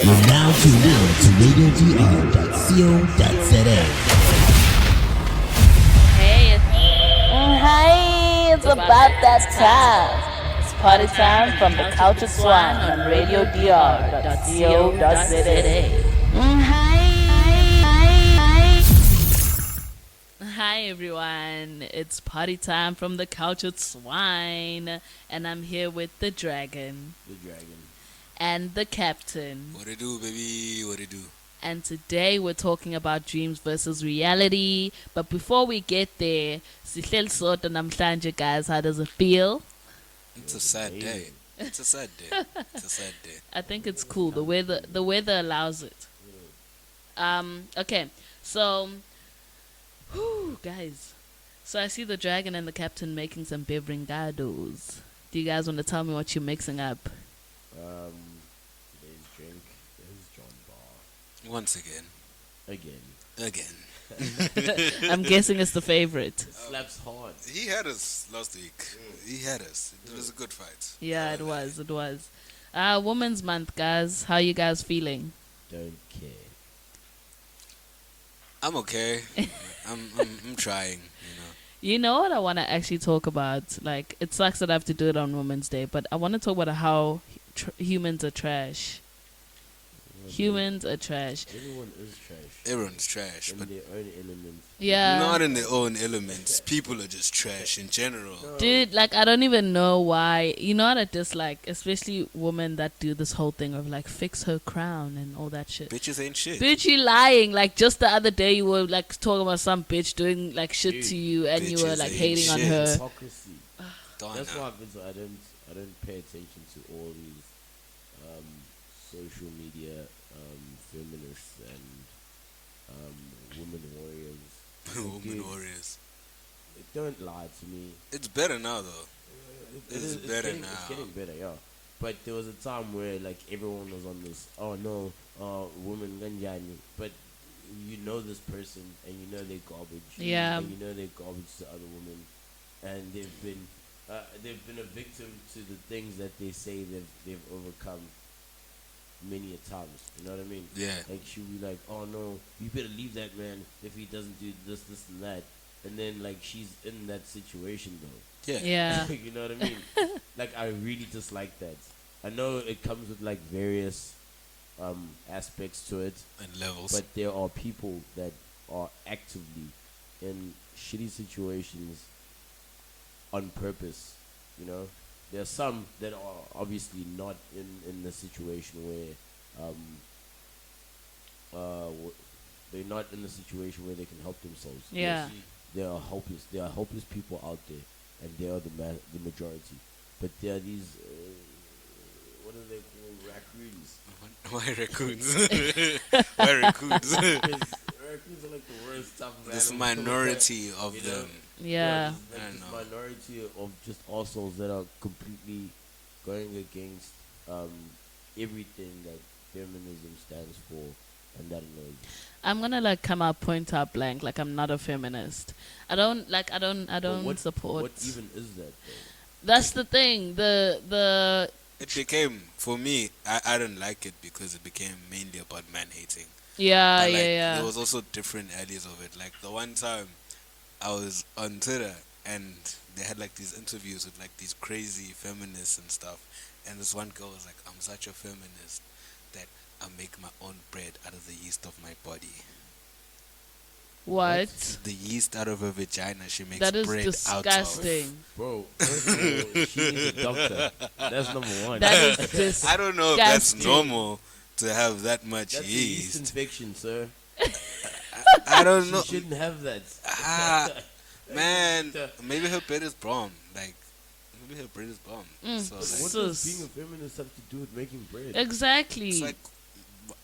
You're now tuned in to radiodr.co.za. Hey, it's about that time. It's party time from the Cultured Swine on radiodr.co.za. Hi everyone, it's party time from the Cultured Swine, and I'm here with the dragon. And the captain. What it do, baby? What it do? And today we're talking about dreams versus reality. But before we get there, sihleli sodwa namhlanje, guys. How does it feel? It's a sad day. It's a sad day. It's a sad day. I think it's cool. The weather allows it. Okay. So, guys. So I see the dragon and the captain making some beveringados. Do you guys want to tell me what you're mixing up? Today's drink is John Bar. Once again. Again. I'm guessing it's the favorite. It slaps hard. He had us last week. He had us. It was a good fight. Yeah, it was. Women's Month, guys. How you guys feeling? Don't care. I'm okay. I'm trying, you know. You know what I want to actually talk about? Like, it sucks that I have to do it on Women's Day, but I want to talk about how humans are trash. Humans are trash. Everyone is trash. Everyone's trash, In but their own elements. Yeah. not in their own elements. People are just trash in general. Dude, like, I don't even know why. You know what I dislike? Especially women that do this whole thing of, like, fix her crown and all that shit. Bitches ain't shit. Bitch, you lying. Like, just the other day you were, like, talking about some bitch doing, like, shit to you and you were, Bitches like, ain't hating on shit. her. Hypocrisy. Don't That's know. why I don't pay attention to all these social media feminists and women warriors. Women warriors. Don't lie to me. It's better now, though. It's better It's now. getting better, yeah. But there was a time where like everyone was on this. Oh no, women ganjani. But you know this person and you know they're garbage. Yeah. And you know they're garbage to other women, and they've been a victim to the things that they say they've overcome many a times. You know what I mean? Yeah. Like she'll be like, oh no, you better leave that man if he doesn't do this and that. And then like she's in that situation though. Yeah. Yeah. You know what I mean? Like I really dislike that. I know it comes with like various aspects to it, And levels. but there are people that are actively in shitty situations on purpose. You know, there are some that are obviously not in the situation where they're not in the situation where they can help themselves. Yeah. There are hopeless. There are hopeless people out there, and they are the majority. But there are these what are they called? Raccoons. Why raccoons? Why raccoons? Because raccoons are like the worst type of This animal. minority of You know? them. Yeah. There's like I this know. minority of just assholes that are completely going against everything that feminism stands for, and that annoys me. I'm gonna like come out point out blank. Like, I'm not a feminist. I don't But support. What even is that though? That's the thing. The It became, for me, I don't like it because it became mainly about man-hating. yeah, But, like, yeah. There was also different alleys of it. Like, the one time I was on Twitter and they had, like, these interviews with, like, these crazy feminists and stuff. And this one girl was like, I'm such a feminist that I make my own bread out of the yeast of my body. What? The yeast out of her vagina, she makes That is bread out of. disgusting. Bro, first of all, she needs a doctor. That's number one. That is disgusting. I don't know if that's Disgusting. normal to have that much That's a yeast yeast. infection, sir. I don't She know. shouldn't have that. Ah, man, maybe her bread is bomb. Like, maybe her bread is bomb. So, What like, does Sus. being a feminist have to do with making bread? Exactly. it's like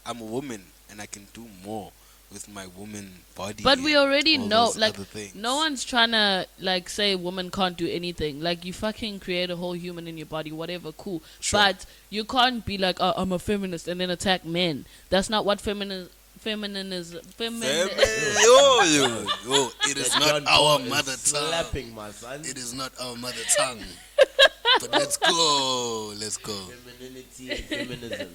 I'm a woman and I can do more with my woman body. But we already and all know, those like, other things. no one's trying to, like, say women can't do anything. Like, you fucking create a whole human in your body, whatever, cool. Sure. But you can't be like, oh, I'm a feminist, and then attack men. That's not what feminism. Yo, it is That not John our Paul is mother tongue. slapping, my son. It is not our mother tongue. But let's go. Let's go. Femininity and feminism.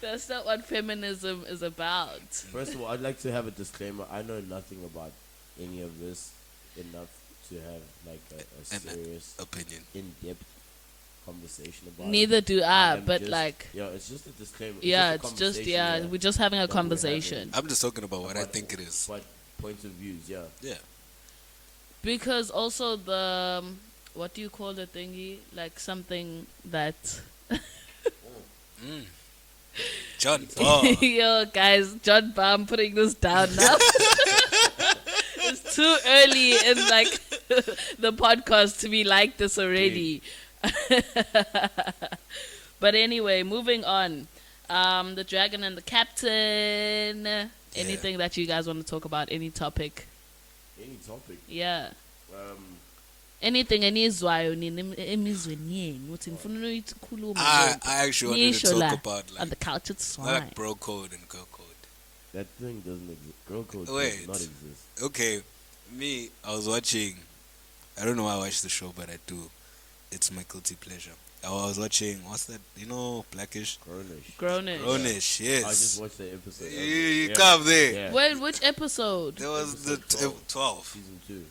That's not what feminism is about. First of all, I'd like to have a disclaimer. I know nothing about any of this enough to have like a An serious, opinion. in-depth conversation about it. Neither do I, am but just- like, yeah, it's just a disclaimer. yeah, just a it's just, conversation, yeah, we're just having a that we're conversation. I'm just talking about what I about think it is. What points of views? Yeah. Yeah. Because also the, what do you call the thingy? Like something that, Mm. John Paul. yo, guys, John Baum putting this down now. It's too early in like the podcast to be like this already. But anyway, moving on. The dragon and the captain. Anything that you guys want to talk about? Any topic? Any topic. Yeah. Um, Anything enizwayo nini emizweni yenu uthi ngifuna ukukhuluma I actually wanted to Nisho la, talk about on like, the Cultured Swine. like bro code and girl code. that thing doesn't exist. Girl code Wait. does not exist. Okay, me, I was watching. I don't know why I watch the show, but I do. It's my guilty pleasure. I was watching. What's that? You know, Blackish. Grownish. Grownish. Grownish, yes. I just watched the episode. You come there. Yeah. Wait, which episode? There was the Episode 12. Season 2.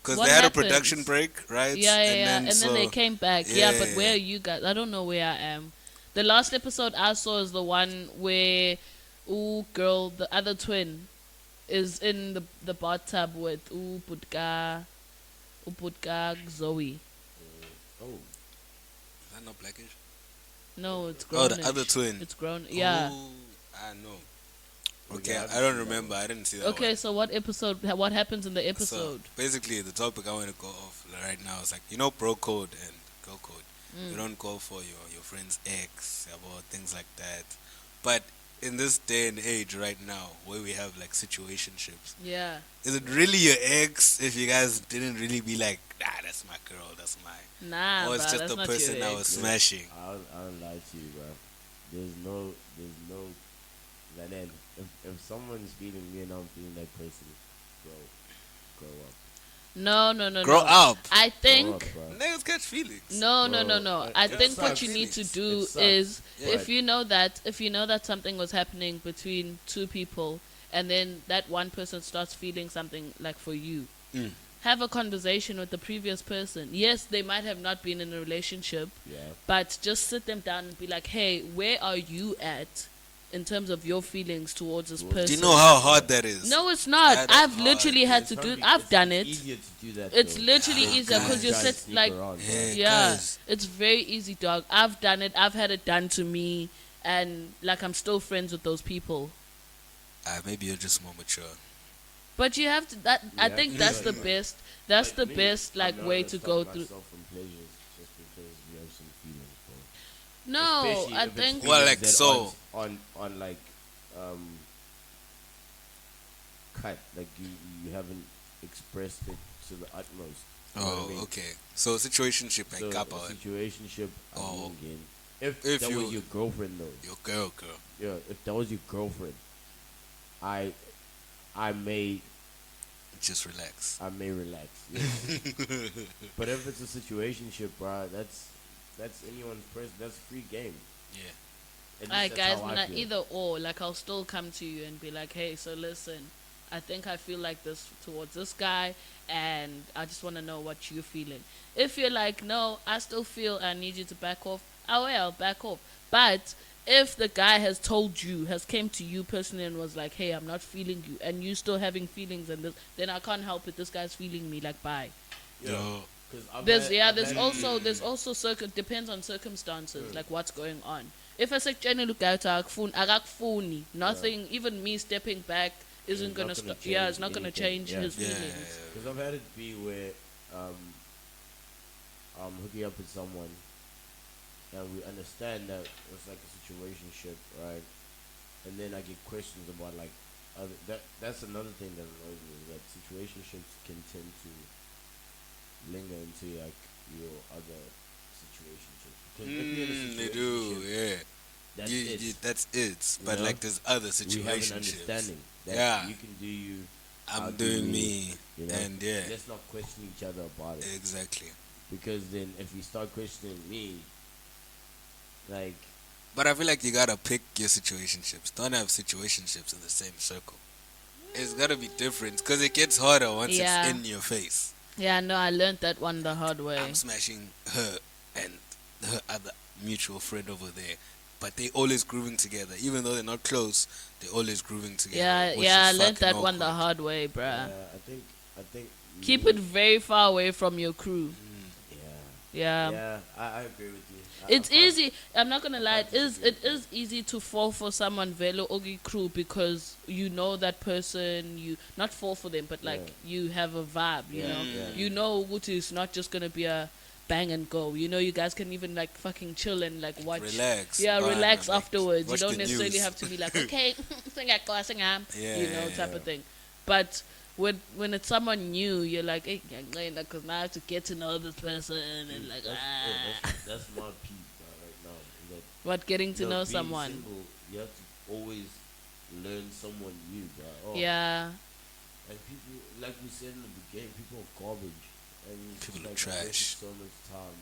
Because What they had happens? a production break, right? Yeah, and then so- they came back. Yeah, Yeah, but yeah, where yeah. are you guys? I don't know where I am. The last episode I saw is the one where, girl, the other twin, is in the bathtub with Putka Zoe. Oh. Is that not Blackish? No, it's Oh, grown. the other twin. It's grown. Yeah. Oh, I know. Okay, Okay, I haven't I don't seen that remember. one. I didn't see that Okay, one. so what episode? What happens in the episode? So basically, the topic I want to go off right now is like, you know, bro code and girl code. Mm. You don't go for your friend's ex, about things like that. But in this day and age right now, where we have like situationships, Yeah. is it really your ex if you guys didn't really be like, nah, that's my girl, that's my... Nah, or it's bruh, just that's the not person your I ex. was smashing. I don't lie to you, bro. There's no, and then if someone's feeling me and I'm feeling that person, grow up. No. Grow up. I Grow think up, bro. Niggas catch feelings. no. Bro, I it think what sucks. you need to It do sucks. is Yeah. if you know that something was happening between two people and then that one person starts feeling something like for you. Mm. Have a conversation with the previous person. Yes, they might have not been in a relationship, Yeah. but just sit them down and be like, "Hey, where are you at in terms of your feelings towards this person?" Do you know how hard that is? No, it's not. That I've is literally hard. had to do it. I've done it. It's easier to do that. It's though. literally Yeah, easier because you guys. sit Sneak like, around, bro. Yeah. yeah, guys. it's very easy, dog. I've done it. I've had it done to me, and like I'm still friends with those people. Maybe you're just more mature. But you have to. That I Yeah, think yeah, that's the yeah. best. That's Like the me, best I'm like not way gonna to stop go through. myself from pleasures just because we have some feelings, bro. No, Especially I if it's think. Well, feelings like, that so- on like cut, like you haven't expressed it to the utmost. You know what I Oh, mean? okay. So situationship So like a kappa, situationship. I Oh. mean, again, if If that you- was your girlfriend though, your girl. yeah, if that was your girlfriend, I may Just relax. relax. Yes. But if it's a situationship, bro, that's anyone's person. That's free game. Yeah. At least Alright, that's guys, how I not feel. either or. Like I'll still come to you and be like, "Hey, so listen, I think I feel like this towards this guy, and I just want to know what you're feeling." If you're like, "No, I still feel I need you to back off," I will back off. But if the guy has told you, has came to you personally and was like, "Hey, I'm not feeling you," and you still having feelings and this, then I can't help it. This guy's feeling me. Like, bye. Yo. 'Cause I've There's had- I've there's had- also depends on circumstances, like what's going on. If I say akakufuni, nothing, even me stepping back isn't It's gonna not gonna stop. Yeah, it's change not gonna anything. change Yeah. his Yeah. feelings. Because I've had it be where hooking up with someone and we understand that it's like a situationship, right? And then I get questions about like that's another thing that annoys me is that situationships can tend to linger into like your other situationships. Because if you're in a They do, situationship, yeah. that's it. That's it. You But know? like there's other We have an situations. understanding that Yeah. you can do you. I'm I'll do doing me, me. You know? And yeah. Let's not question each other about it. Exactly. Because then if you start questioning me, like, But I feel like you gotta pick your situationships. Don't have situationships in the same circle. It's gotta be different because it gets harder once it's Yeah. in your face. Yeah, no, I learned that one the hard I'm way. smashing her and her other mutual friend over there. But they always grooving together. Even though they're not close, they're always grooving together. Yeah, Which yeah, I is learned fucking that one the awkward. hard way, bruh. I think Keep me, it very far away from your crew. yeah, Yeah. yeah, I agree with you. It's I find- easy. I'm not gonna lie. can't It is. disagree It with is easy to fall for someone velo ogi crew because you know that person. You not fall for them, but like you have a vibe. You Yeah, know. yeah. You know, Wutu is not just gonna be a bang and go. You know, you guys can even like fucking chill and like watch. Relax. Yeah, man, relax like, afterwards. You watch don't the necessarily news. have to be like, okay, sing a go, sing a, Yeah, you know, yeah, type yeah. of thing. But when it's someone new, you're like, hey, because now I have to get to know this person and like, that's my peak right now. That, what getting to know being someone. single, you have to always learn someone new, bro. Oh, Yeah. and people, like we said in the beginning, people are garbage. And it's People just are like, I trash. wasted so much time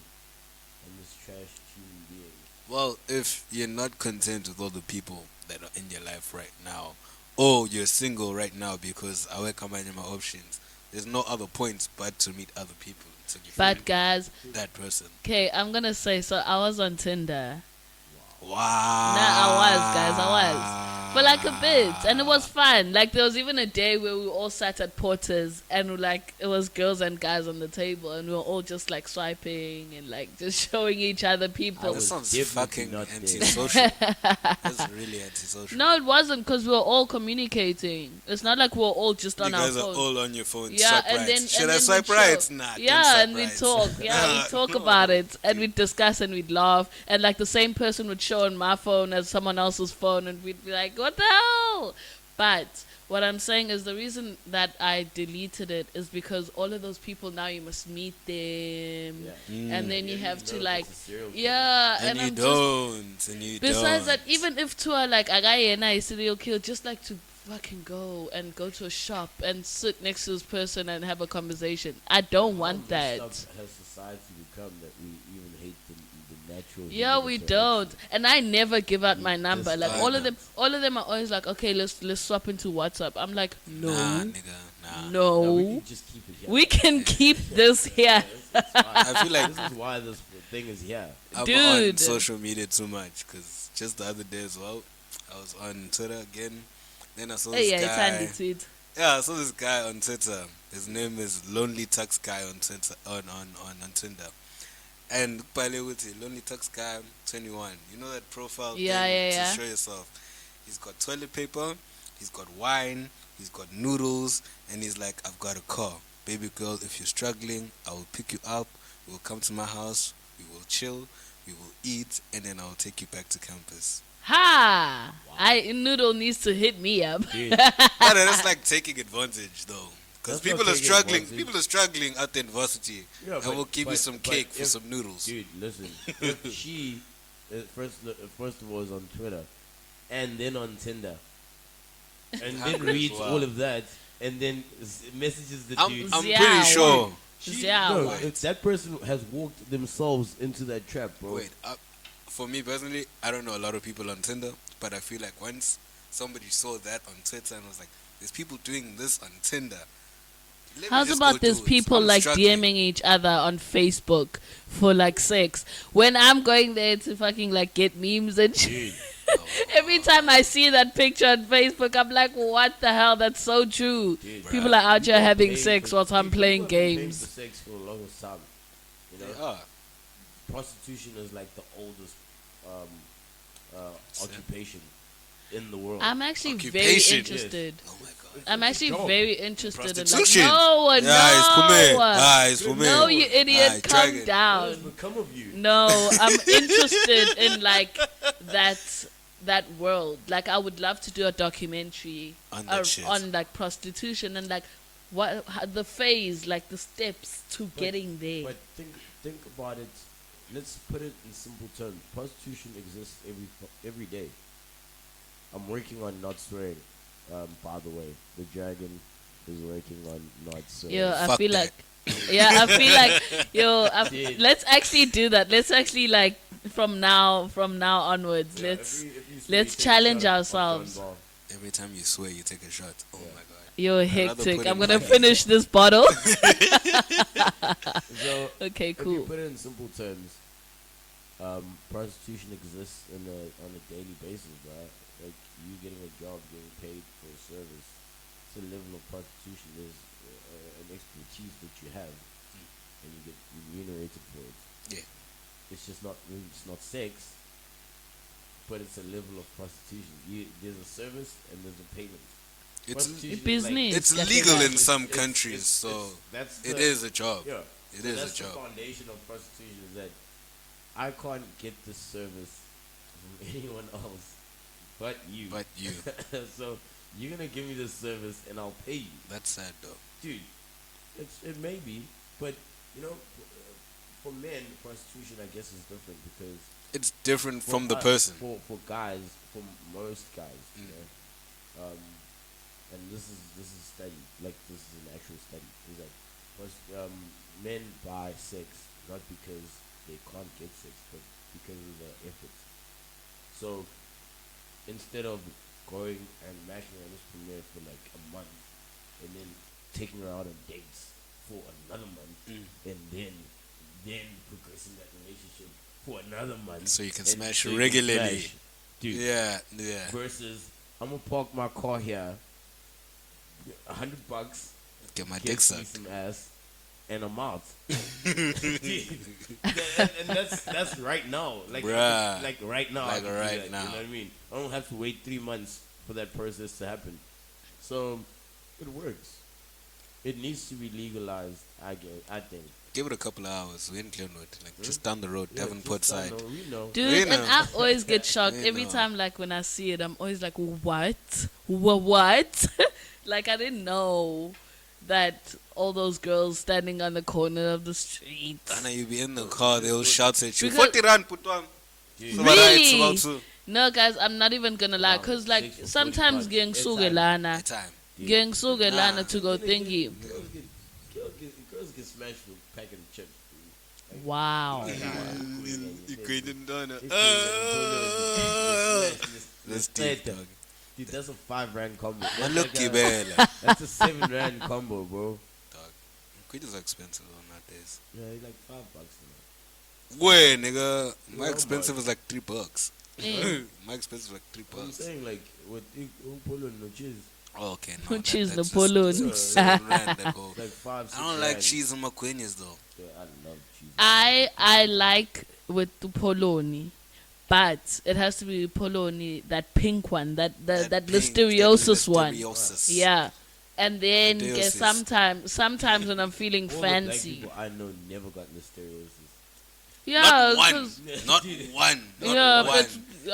on this trash human being. Well, if you're not content with all the people that are in your life right now, or you're single right now because I work on my options, there's no other points but to meet other people until you But find guys, that person. okay, I'm gonna say so. I was on Tinder. Wow. Nah, I was, guys. I was for like a bit, and it was fun. Like there was even a day where we all sat at Porter's, and like it was girls and guys on the table, and we were all just like swiping and like just showing each other I people. That was sounds definitely fucking not there. antisocial. That's really antisocial. No, it wasn't because we were all communicating. It's not like we were all just You on our guys are phones. all on your phone. Yeah, Swipe and right. then Should and I then swipe we'd right? show- Nah. don't yeah, swipe and we right. talk. Yeah, we talk about it, and we'd discuss and we'd laugh, and like the same person would show on my phone as someone else's phone, and we'd be like, "What the hell?" But what I'm saying is the reason that I deleted it is because all of those people now you must meet them, Yeah. and then you Yeah, have you to know like, it's a serial killer. yeah, And you I'm just don't. And you besides don't. that, even if to a like a guy and I serial kill, just like to fucking go to a shop and sit next to this person and have a conversation. I don't want How messed that. up has society become that we even hate the natural? Yeah, human we interaction? don't. And I never give out my number. Like Just all of them are always like, okay, let's swap into WhatsApp. I'm like, no, Nah, nigga. Nah. No, we no, can just keep it here. we can keep this here. It's fine. I feel like this is why this thing is here. I'm on Dude. social media too much because just the other day as well, I was on Twitter again. Then I saw Hey, this yeah, it's guy. handy tweet. Yeah, I saw this guy on Twitter. His name is Lonely Tux Guy on Twitter on Tinder. And Palewuti, Lonely Tux Guy 21. You know that profile Yeah, thing yeah, to yeah. show yourself. He's got toilet paper, he's got wine, he's got noodles, and he's like, I've got a car. Baby girl, if you're struggling, I will pick you up. We will come to my house, we will chill, we will eat, and then I will take you back to campus. Ha! Noodle needs to hit me up. Dude, But that's like taking advantage though. Because That's not people are taking struggling. advantage. People are struggling at the university. yeah, And we'll give you some but cake for if- some noodles. Dude, listen. If she first of all is on Twitter, and then on Tinder, and then reads Wow. all of that, and then messages the I'm dude. Yeah, pretty sure. Yeah, no, wait. if that person has walked themselves into that trap, bro. Wait, for me personally, I don't know a lot of people on Tinder, but I feel like once somebody saw that on Twitter and was like, "There's people doing this on Tinder." Let me How's just about go there's do it. people I'm like struggling. DMing each other on Facebook for like sex when I'm going there to fucking like get memes and shit? Dude, Every time I see that picture on Facebook, I'm like, what the hell? That's so true. dude. People are out here People are having paying sex for- whilst I'm people playing have been paying games. for sex for the longest time. You know, They are. prostitution is like the oldest occupation in the world. I'm actually very Occupation. interested. Oh my god. I'm It's a actually job. very interested in like, Prostitution. no, Yeah, it's for me. Ah, no. it's for me. No, you idiot, Aye, calm dragon. What has down. become of you? No, I'm interested in like that world. Like I would love to do a documentary On that shit. on like prostitution and like the phase, like the steps to getting there. But think about it. Let's put it in simple terms. Prostitution exists every day. I'm working on not swearing. By the way, the dragon is working on not swearing. Yeah, I Fuck feel that. like Yeah, I feel like Dude. let's actually do that. Let's actually like from now onwards. Yeah, if you swear, you Let's take a shot challenge of ourselves. John Ball. Every time you swear, you take a shot. Oh Yeah. my god. You're I'd rather hectic. put I'm in gonna my- finish this bottle. So Okay, if you cool. put it in simple terms, prostitution exists on a daily basis, right? Like you getting a job, getting paid for a service. It's a level of prostitution. There's an expertise that you have, and you get remunerated for it. Yeah. It's not sex, but it's a level of prostitution. There's a service and there's a payment. It's Prostitution is Business. it's That's legal it. in some countries, so that's it the- is a job. Yeah, It so is that's a job. the foundation of prostitution is that I can't get this service from anyone else but you. But you, So you're gonna give me this service and I'll pay you, that's sad though. dude. It may be, but you know, for men, prostitution I guess is different because It's different for from the us- person. For guys, for most guys, Mm. you know, and this is studied, like this is an actual study, is that men buy sex not because they can't get sex, but because of the effort. So instead of going and mashing on this premiere for like a month, and then taking her out on dates for another month, and then progressing that relationship for another month, So you can and smash so you can regularly. smash, dude. Yeah, yeah. Versus, I'm gonna park my car here, $100, Get my get dick me sucked. some ass, and I'm out. Dude, and that's right now, like Bruh. like right now, I Like can do right that, now. You know what I mean? I don't have to wait 3 months for that process to happen. So it works. It needs to be legalized. I think. Give it a couple of hours. We're in Glenwood, like just down the road, Yeah, Devonport just down side. the- we know. Dude, We and know. I always get shocked We every know. time, like when I see it, I'm always like, what? What? Like I didn't know that all those girls standing on the corner of the street. And you be in the car, they'll shout at you. Because- 40 rand, put one. Dude. So what I- it's Really? about to- No, guys, I'm not even gonna lie, Wow, cause like 6 for 40 sometimes bucks. getting It's sugelana, It's time. getting sugelana Nah. to go thingy. Girls get smashed for packing chips. Dude. Wow. That's deep, dog. Dude, that's a R5 combo. Man, That's, look, like you a, better. that's a R7 combo, bro. Dog. Quid is expensive on nowadays. Yeah, it's like $5 Wait, nigga. My How expensive much? is like $3. Mm. My expensive is like I'm $3. saying like with polo no cheese, Oh, okay, no. Which is that's the polo. just- that's 7 rand that go. like 5. I don't like cheese on my queenies though. Yeah, I love cheese. I like with the poloni, but it has to be poloni, that pink one, that pink- listeriosis that one. listeriosis. Yeah. And then Listeriosis. sometimes when I'm feeling All the black fancy. people I know never got listeriosis. Yeah, Not one. 'cause- Not one. Not yeah, one. but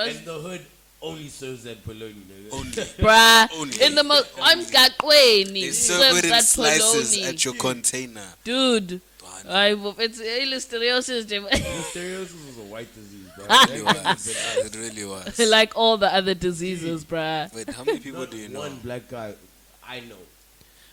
And the hood only serves that bologna, nigga. Only. bruh, Only. in the most I'm skakweni They serves serve it in that slices poloni. at your container. Dude, Done. it's listeriosis. Listeriosis was a white disease, bro. It really was. It really was. Like all the other diseases, bruh. Wait, how many people Not do you know? one black guy I know.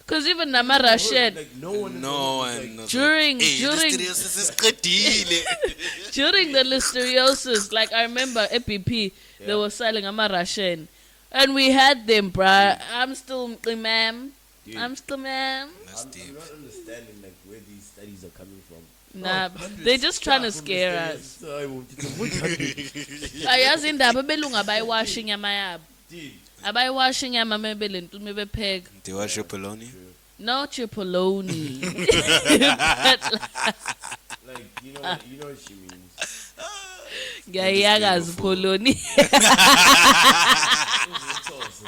Cause even Namara shed Like no one. in the No hood was one. like, was During- like, hey, during- listeriosis is kadile. during the listeriosis, like I remember EPP, they Yeah. were selling Amarashen. And we had them, bruh. I'm still ma'am. Dude, I'm still ma'am. That's I'm deep. not understanding like where these studies are coming from. Nah, they're just trying to scare us. Dude, Ayazi indaba belunga abayiwashi inyama yabo. Abayiwashi inyama mebele mebepheka. Do you wash your polony? Not your poloni. like you know what she means. Ngiyayakazi poloni. It's awesome.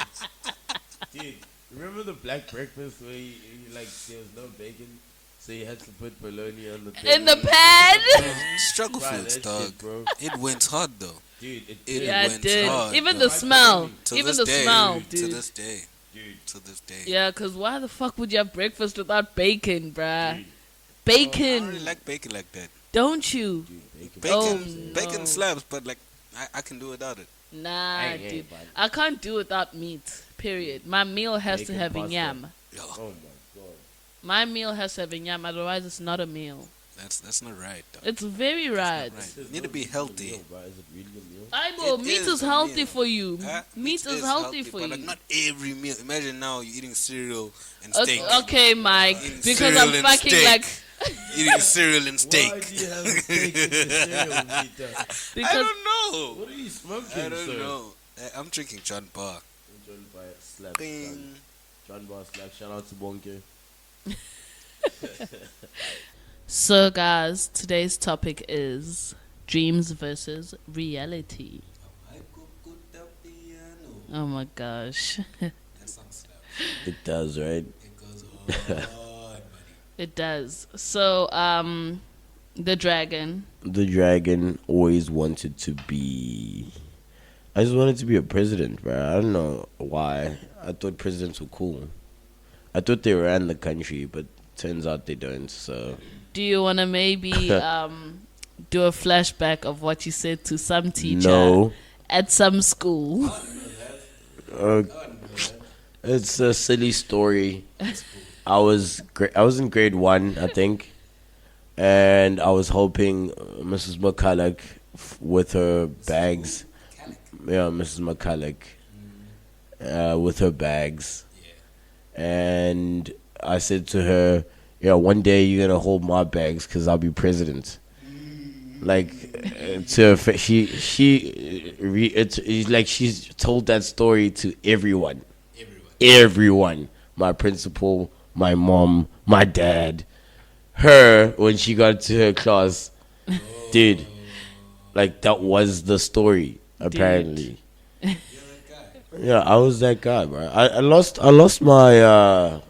Dude, remember the black breakfast where you like there was no bacon, so you had to put bologna on the thing? In the pan. Struggle Try foods, that dog. shit, bro. It went hard though. Dude, It Yeah, it went did. hard, Even though. the smell. To Even this the day, smell, To dude. this day. Dude. To this day. Yeah, cause why the fuck would you have breakfast without bacon, bruh? Dude. I don't Bacon, really like bacon like that. don't you? Dude, bacon. Bacon, Oh, bacon no. slaps, but like I can do without it. Nah, Hey, hey, dude. bud. I can't do without meat. Period. My meal has to Bacon have pasta. yam. Yo, Oh my god. My meal has to have yam, otherwise it's not a meal. That's not right. Though. It's very That's right. not right. It's You need to not be really a healthy. meal, bro. Is it really a meal? Aibo, It meat is a healthy meal. for you. Huh? Meat is healthy for but you. like not every meal. Imagine now you're eating cereal and Okay, steak. okay, Mike. Eating Because cereal I'm and fucking steak. like. Eating cereal and steak. Why do you have steak in your cereal, Vita? I Because don't know. What are you smoking, I don't sir? know. I'm drinking John Bar. John Bar slap. Ding. John Bar slap. Shout out to Bonke. So, guys, today's topic is dreams versus reality. Oh my gosh. That song slaps. It does, right? It goes hard, buddy. It does. So, the dragon. The dragon always wanted to be. I just wanted to be a president, bro. I don't know why. I thought presidents were cool. I thought they ran the country, but turns out they don't. So Do you want to maybe do a flashback of what you said to some teacher no, at some school? uh, it's a silly story. I was in grade 1, I think, and I was helping Mrs. McCulloch with her bags. Yeah, Mrs. McCulloch with her bags. And I said to her, "Yeah, one day you're gonna hold my bags because I'll be president." Like, to her it's like she's told that story to everyone. Everyone, my principal, my mom, my dad, her when she got to her class, dude. Like that was the story apparently. You're that guy. Yeah, I was that guy, bro. I lost my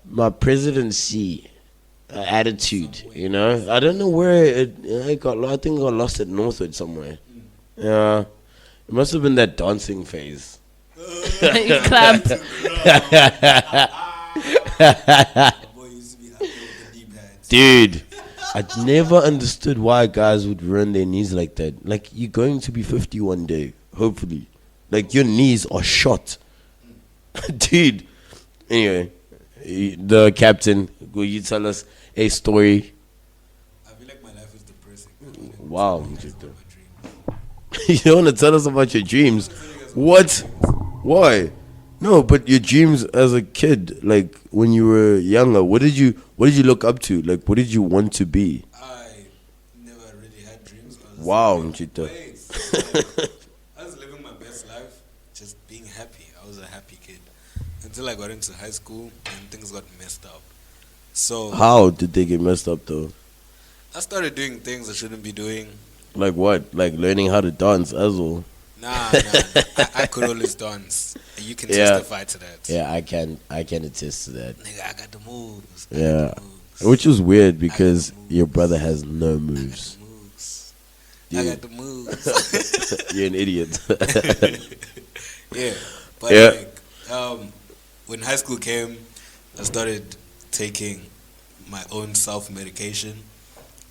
my presidency attitude. You know, I don't know where it got. I think I got lost at Northwood somewhere. Yeah, it must have been that dancing phase. You clapped. Boy used to be happy with the D-pads. Dude, I never understood why guys would ruin their knees like that. Like, you're going to be 50 one day, hopefully. Like, your knees are shot. Dude. Anyway, the captain, will you tell us a story? I feel like my life is depressing. Wow. My dream. You don't want to tell us about your dreams? What? Why? No, but your dreams as a kid, like when you were younger, what did you look up to? Like, what did you want to be? I never really had dreams. I was Wow, living- Mchita. Wait. I was living my best life, just being happy. I was a happy kid. Until I got into high school and things got messed up. So How did they get messed up though? I started doing things I shouldn't be doing. Like what? Like learning how to dance as well? Nah. I could always dance. And you can Yeah. testify to that. Yeah, I can attest to that. Nigga, I got the moves. I Yeah. got the moves. Which is weird because your brother has no moves. I Dude, got the moves. you're an idiot. Yeah, but Yeah. like, when high school came, I started taking my own self-medication.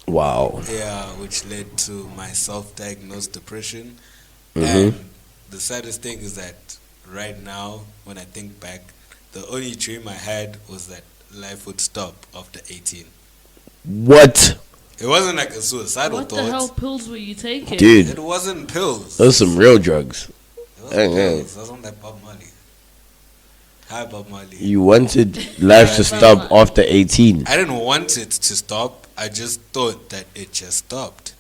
Wow. Yeah, which led to my self-diagnosed depression. Mhm. And the saddest thing is that right now, when I think back, the only dream I had was that life would stop after 18. What? It wasn't like a suicidal What thought. the hell pills were you taking? Dude, It wasn't pills. those are some real drugs. It wasn't Hey, hey. pills. It wasn't like Bob Marley. Hi, Bob Marley. You wanted life to stop after 18. I didn't want it to stop. I just thought that it just stopped.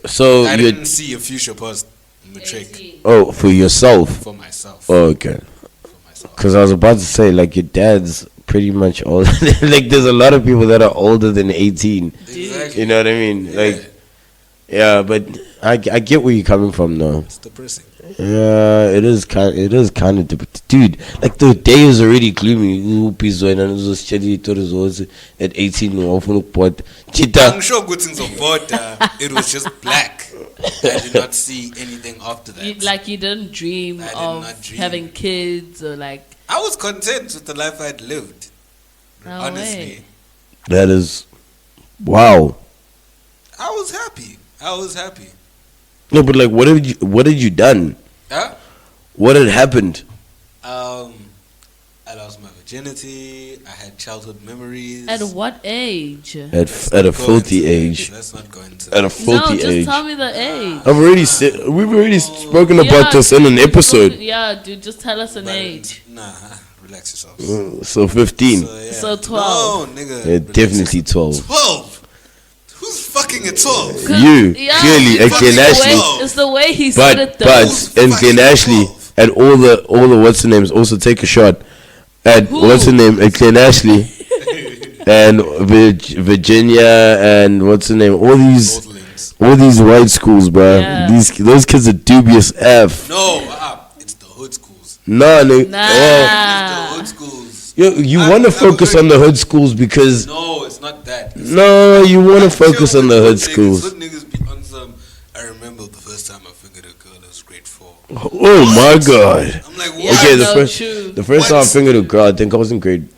So I you didn't see a future past matric 18. oh, for yourself. for myself. Oh, okay. For myself. Because I was about to say, like, your dad's pretty much old. Like, there's a lot of people that are older than 18. Exactly. You know what I mean? Yeah. Like, yeah, but I get where you're coming from, though. It's depressing. Yeah, it is kind of dude. Like the day is already gloomy. At 18, but I'm sure good things about it was just black. I did not see anything after that. You didn't dream I did of not dream. having kids or like. I was content with the life I'd lived. No Honestly, way. that is wow. I was happy. I was happy. No, but like, what did you done? Huh? What had happened? I lost my virginity. virginity. I had childhood memories. At what age? At a filthy age. Let's not go into At a that. filthy No, just age. tell me the age. I've already said we've already spoken about this in an dude, episode. Yeah, dude, just tell us an But, age. Nah, relax yourselves. So 15. So, yeah. So 12. No, nigga. Yeah, relax definitely yourself. 12. 12? Who's fucking at 12? You Yeah, clearly at it's Glen the Ashley. way- It's the way he said it though. But and Glen Ashley and all the what's the names also take a shot at Who? what's the name at Glen Ashley and Virginia and what's the name all these white schools, bro. Yeah. Those kids are dubious F. No, it's the hood schools. Nah, nigga. Nah. It's the hood schools. You want to focus on the hood schools because No, it's not that. no, you want to focus on the hood Hood schools. niggas be on some. I remember the first time I fingered a girl that was grade 4. Oh my god. I'm like, what? Yeah, Okay, no, the true. first time I What? fingered a girl, I think I was in grade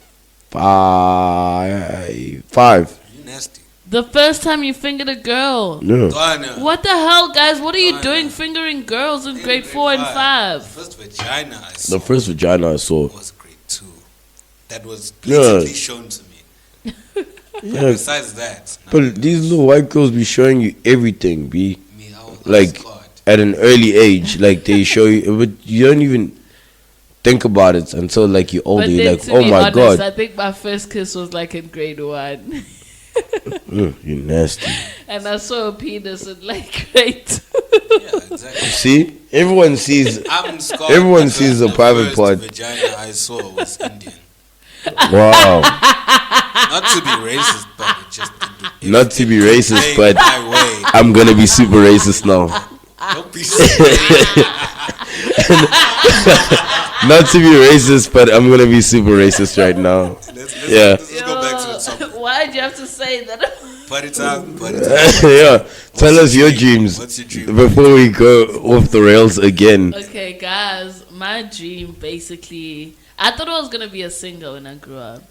5. You nasty. The first time you fingered a girl. No. Dwana. What the hell, guys? What are you Fine. doing fingering girls in In grade 4 and The 5? first vagina I saw The first vagina I saw. was grade 2. That was Yeah. blatantly shown to me. Yeah, Besides that, but these little white girls be showing you everything, B. me, I was Like, scarred. at an early age. Like, they show you, but you don't even think about it until, like, you're older. But You're then, like, to oh be my honest, god. I think my first kiss was like in grade 1. You nasty. And I saw a penis in like grade 2. Yeah, exactly. See? Everyone sees. I'm scarred. Everyone because sees the private first part. vagina I saw was Indian. Wow. Not to be racist, but it just didn't. Not to be racist, Hey, but my way. I'm gonna be super racist now. Don't be silly. Not to be racist, but I'm gonna be super racist right now. Yeah. Let's go back to the topic. Why'd you have to say that? Party time, party time. Yeah. Tell What's us your dream? dreams What's your dream? before we go off the rails again. Okay, guys, my dream basically, I thought I was gonna be a singer when I grew up.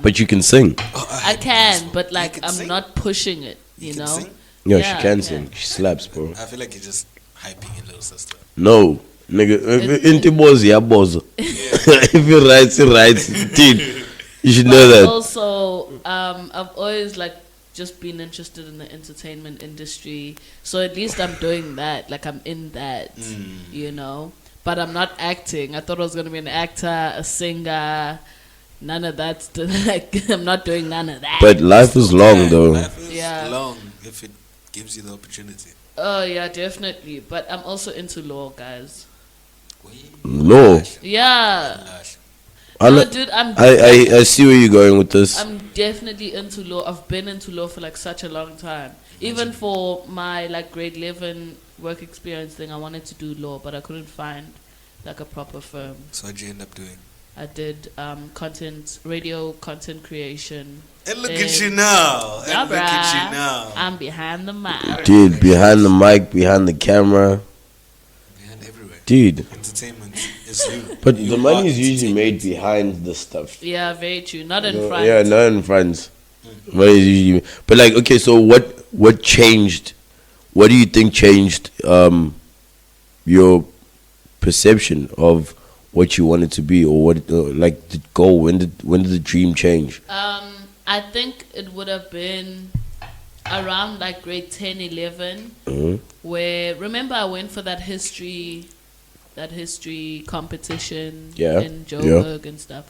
But you can sing. Oh, I can, but You like can I'm sing? not pushing it. You can know? sing? Yeah, Yeah, she can I sing. can. She slaps, bro. I feel like you're just hyping your little sister. No. Nigga, It's- inti bozi ya bozo. If you write, you write. Dude, you should know But that. also, I've always like just been interested in the entertainment industry. So at least I'm doing that. Like I'm in that, you know. But I'm not acting. I thought I was gonna be an actor, a singer. None of that. Like I'm not doing none of that. But life is long, though. Life is Yeah. long if it gives you the opportunity. Oh yeah, definitely. But I'm also into law, guys. Law. Yeah. I No, li- dude, I'm I see where you're going with this. I'm definitely into law. I've been into law for like such a long time. Even for my like grade 11 work experience thing, I wanted to do law, but I couldn't find like a proper firm. So what'd you end up doing? I did radio content creation. And look And- at you now. And Yeah, look at bruh. you now. I'm behind the mic. Dude, behind the mic, behind the camera. Behind everywhere. Dude. Entertainment is you. But You the are money is usually entertainment. made behind the stuff. Yeah, very true. Not in front. Yeah, not in front. Money is usually. But like, okay, so what changed? What do you think changed your perception of what you wanted to be, or what like the goal? When did the dream change? I think it would have been around like grade 10, 11, where remember I went for that history competition Yeah, in Joburg and stuff.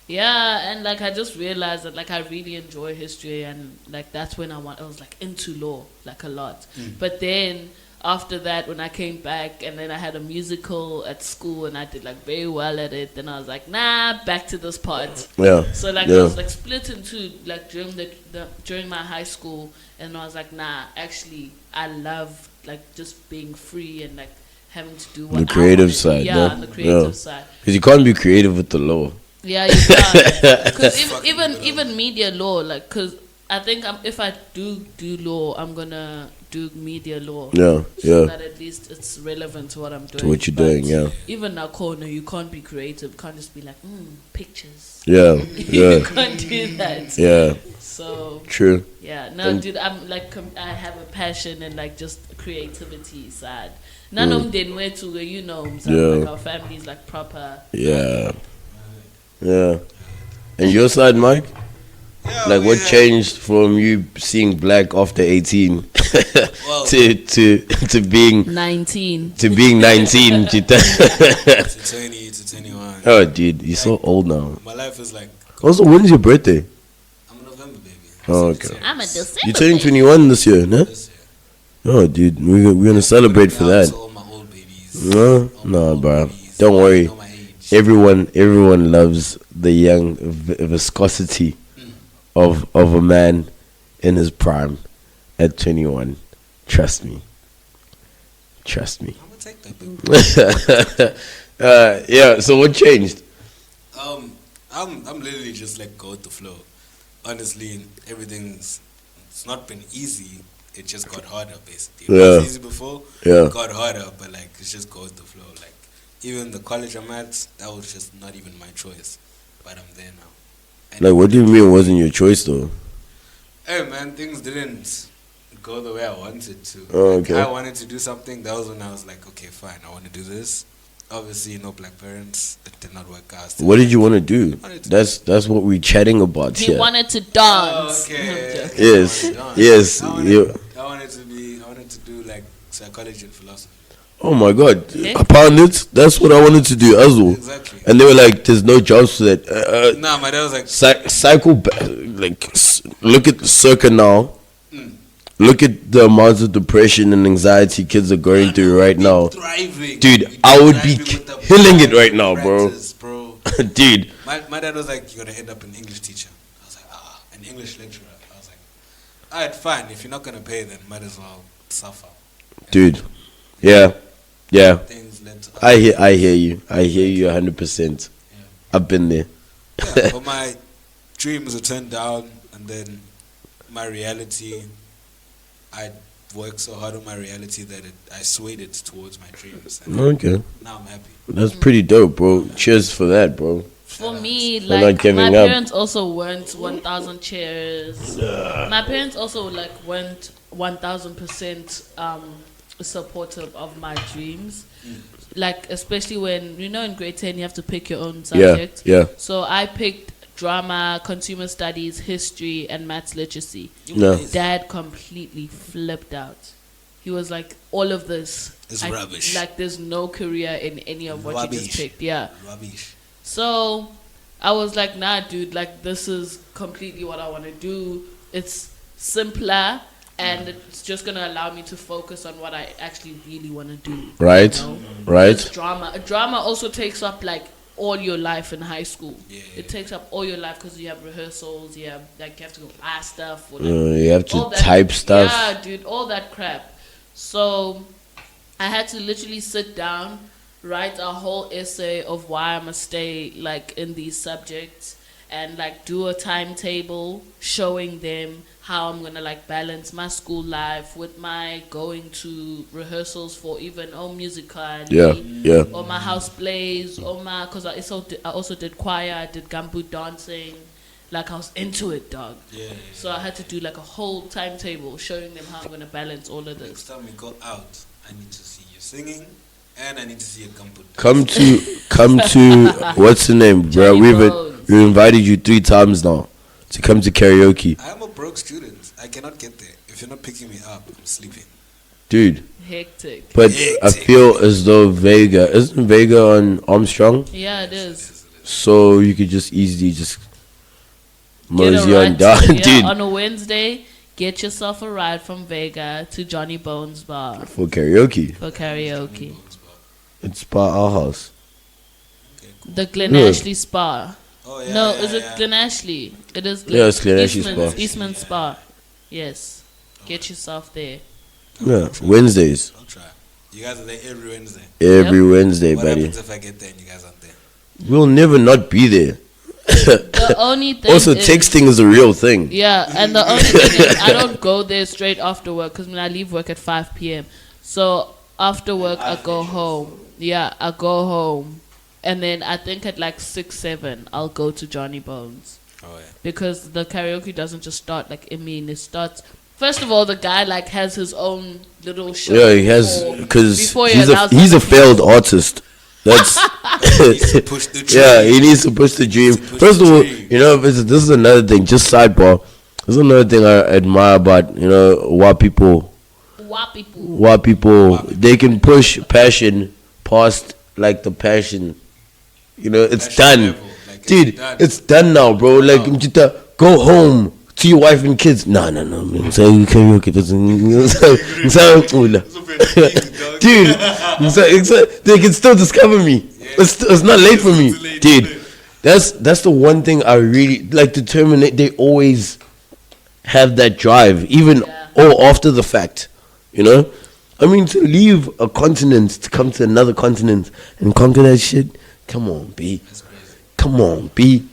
Yeah, and like I just realized that like I really enjoy history, and like that's when I was like into law like a lot. But then after that, when I came back and then I had a musical at school and I did like very well at it, then I was like, nah, back to this part. Yeah. So like Yeah. I was like split into like during my high school, and I was like, nah, actually I love like just being free and like having to do what The creative I side, wanna do. Yeah, no? on the creative Yeah. side. Because you can't be creative with the law. Yeah, you can. Because Fucking even media law, like, because I think if I do law, I'm gonna do media law. Yeah, So yeah. that at least it's relevant to what I'm doing. To what you're But doing, yeah. Even now, corner, you can't be creative. You can't just be like, pictures. Yeah, You yeah, can't do that. yeah. So True. yeah, no, And- dude, I'm like I have a passion and like just creativity side. None of them where to where you know, so Yeah. like our family's like proper. Yeah. Yeah. And your side, Mike? Yeah, Like, we what had- changed from you seeing black after 18 Well, to being 19. 19? to 20 to 21. Oh, dude, you're so old now. My life is like, Also, when's your birthday? I'm a November baby. Oh, okay. I'm a December. You're turning 21 this year, no? This year. Oh, dude, we're gonna celebrate for Now that. to all my old babies. No, All my no, old bro. babies. Don't They worry. know my age. Everyone loves the young viscosity of a man in his prime at 21. Trust me. Trust me. I'm gonna take that big. Yeah. So what changed? I'm literally just like go with the flow. Honestly, it's not been easy. It just got harder basically. It Yeah. was easy before. Yeah. It got harder, but like it's just go with the flow. Like even the college I'm at, that was just not even my choice, but I'm there now. And Like, what do you mean it wasn't your choice though? hey man, things didn't go the way I wanted to. Oh, Like, okay. I wanted to do something. That was when I was like, okay, fine, I want to do this. Obviously, black parents. It did not work out. What did you want to do? wanted to- That's what we're chatting about He here. wanted to Oh, dance. okay. Yes, I wanted to yes. dance. I wanted to do like psychology and philosophy. Oh my God, Okay. I found it. That's what I wanted to do as well. Exactly. And they were like, "There's no jobs for that." Nah, my dad was like, Cycle back, look at circa now. Look at the amounts of depression and anxiety kids are going through right now. thriving. Dude, We'd I would be thriving with the killing it right now, bro. practice, bro. Dude, My dad was like, you're gonna end up an English teacher. I was like, an English lecturer. I was like, alright, fine. If you're not gonna pay, then might as well suffer. dude, yeah. Things led to I hear you. I hear you 100%. Yeah. I've been there. Yeah, but my dreams were turned down, and then my reality, I worked so hard on my reality that I swayed it towards my dreams. And Okay, now I'm happy. that's pretty dope, bro. Cheers for that, bro. For me, not like giving my up. parents also weren't 1,000 chairs. My parents also like weren't 1,000% supportive of my dreams. Like especially when in grade 10 you have to pick your own subject. Yeah. So I picked drama, consumer studies, history, and maths literacy. Yeah. Dad completely flipped out. He was like, all of this It's rubbish. Like there's no career in any of what you Rubbish. just picked. Yeah. Rubbish. So I was like, nah, dude, like this is completely what I want to do. It's simpler and it's just going to allow me to focus on what I actually really want to do. Right. You know? Right. This drama also takes up like all your life in high school. Yeah. It takes up all your life because you have rehearsals, you have like you have to go ask stuff. Or, like, You have all to that- type stuff. Yeah, dude, all that crap. So I had to literally sit down, write a whole essay of why I must stay like in these subjects and like do a timetable showing them how I'm gonna like balance my school life with my going to rehearsals for even musical Yeah. or my house plays or my because I also did choir, I did gumboot dancing, like I was into it, dog. Yeah. So I had to do like a whole timetable showing them how I'm gonna balance all of Next this. time we go out, I need to see you singing, and I need to see you Come to what's the name, bro? Johnny We've Bones. invited you 3 times now to come to karaoke, I am a broke student. I cannot get there. If you're not picking me up, I'm sleeping. dude. Hectic. But I Hectic. feel as though isn't Vega on Armstrong, Yeah, it is. so you could just easily just Get a mosey on ride down, to- yeah, dude, on a Wednesday, get yourself a ride from Vega to Johnny Bones Bar for karaoke. for karaoke. It's by our house. The Glen Ashley Spa. Oh yeah. No, yeah, is it yeah. Glen Ashley? It is. Yeah, it's Glen Ashley Eastman's- Spa. Eastman Spa. Yes. Get yourself there. Yeah, Wednesdays, I'll try. You guys are there every Wednesday. every Wednesday, What buddy. happens if I get there and you guys aren't there? We'll never not be there. The only thing Also, is, texting is a real thing. Yeah, and the only thing is I don't go there straight after work because I leave work at 5 p.m. So after work I go home. Yeah, I go home. And then I think at like 6, 7, I'll go to Johnny Bones. Oh yeah. Because the karaoke doesn't just start like, I mean, it starts... First of all, the guy like has his own little show. Yeah, he has before- because before he he's allows a other failed people. artist. That's He needs to push the dream. yeah. He needs to push the dream. to push First the of all, dream. this is another thing. Just sidebar. This is another thing I admire about white people. What people? White people, they can push passion past like the passion. It's Passion done, level, like, dude. it's done. It's done now, bro. Like, go home to your wife and kids. No. So you karaoke dude. They can still discover me. It's not late for me, Too late, dude. too late. That's the one thing I really like to terminate. They always have that drive, even or after the fact. I mean, to leave a continent to come to another continent and conquer that shit. Come on, B. That's crazy. Come on, B.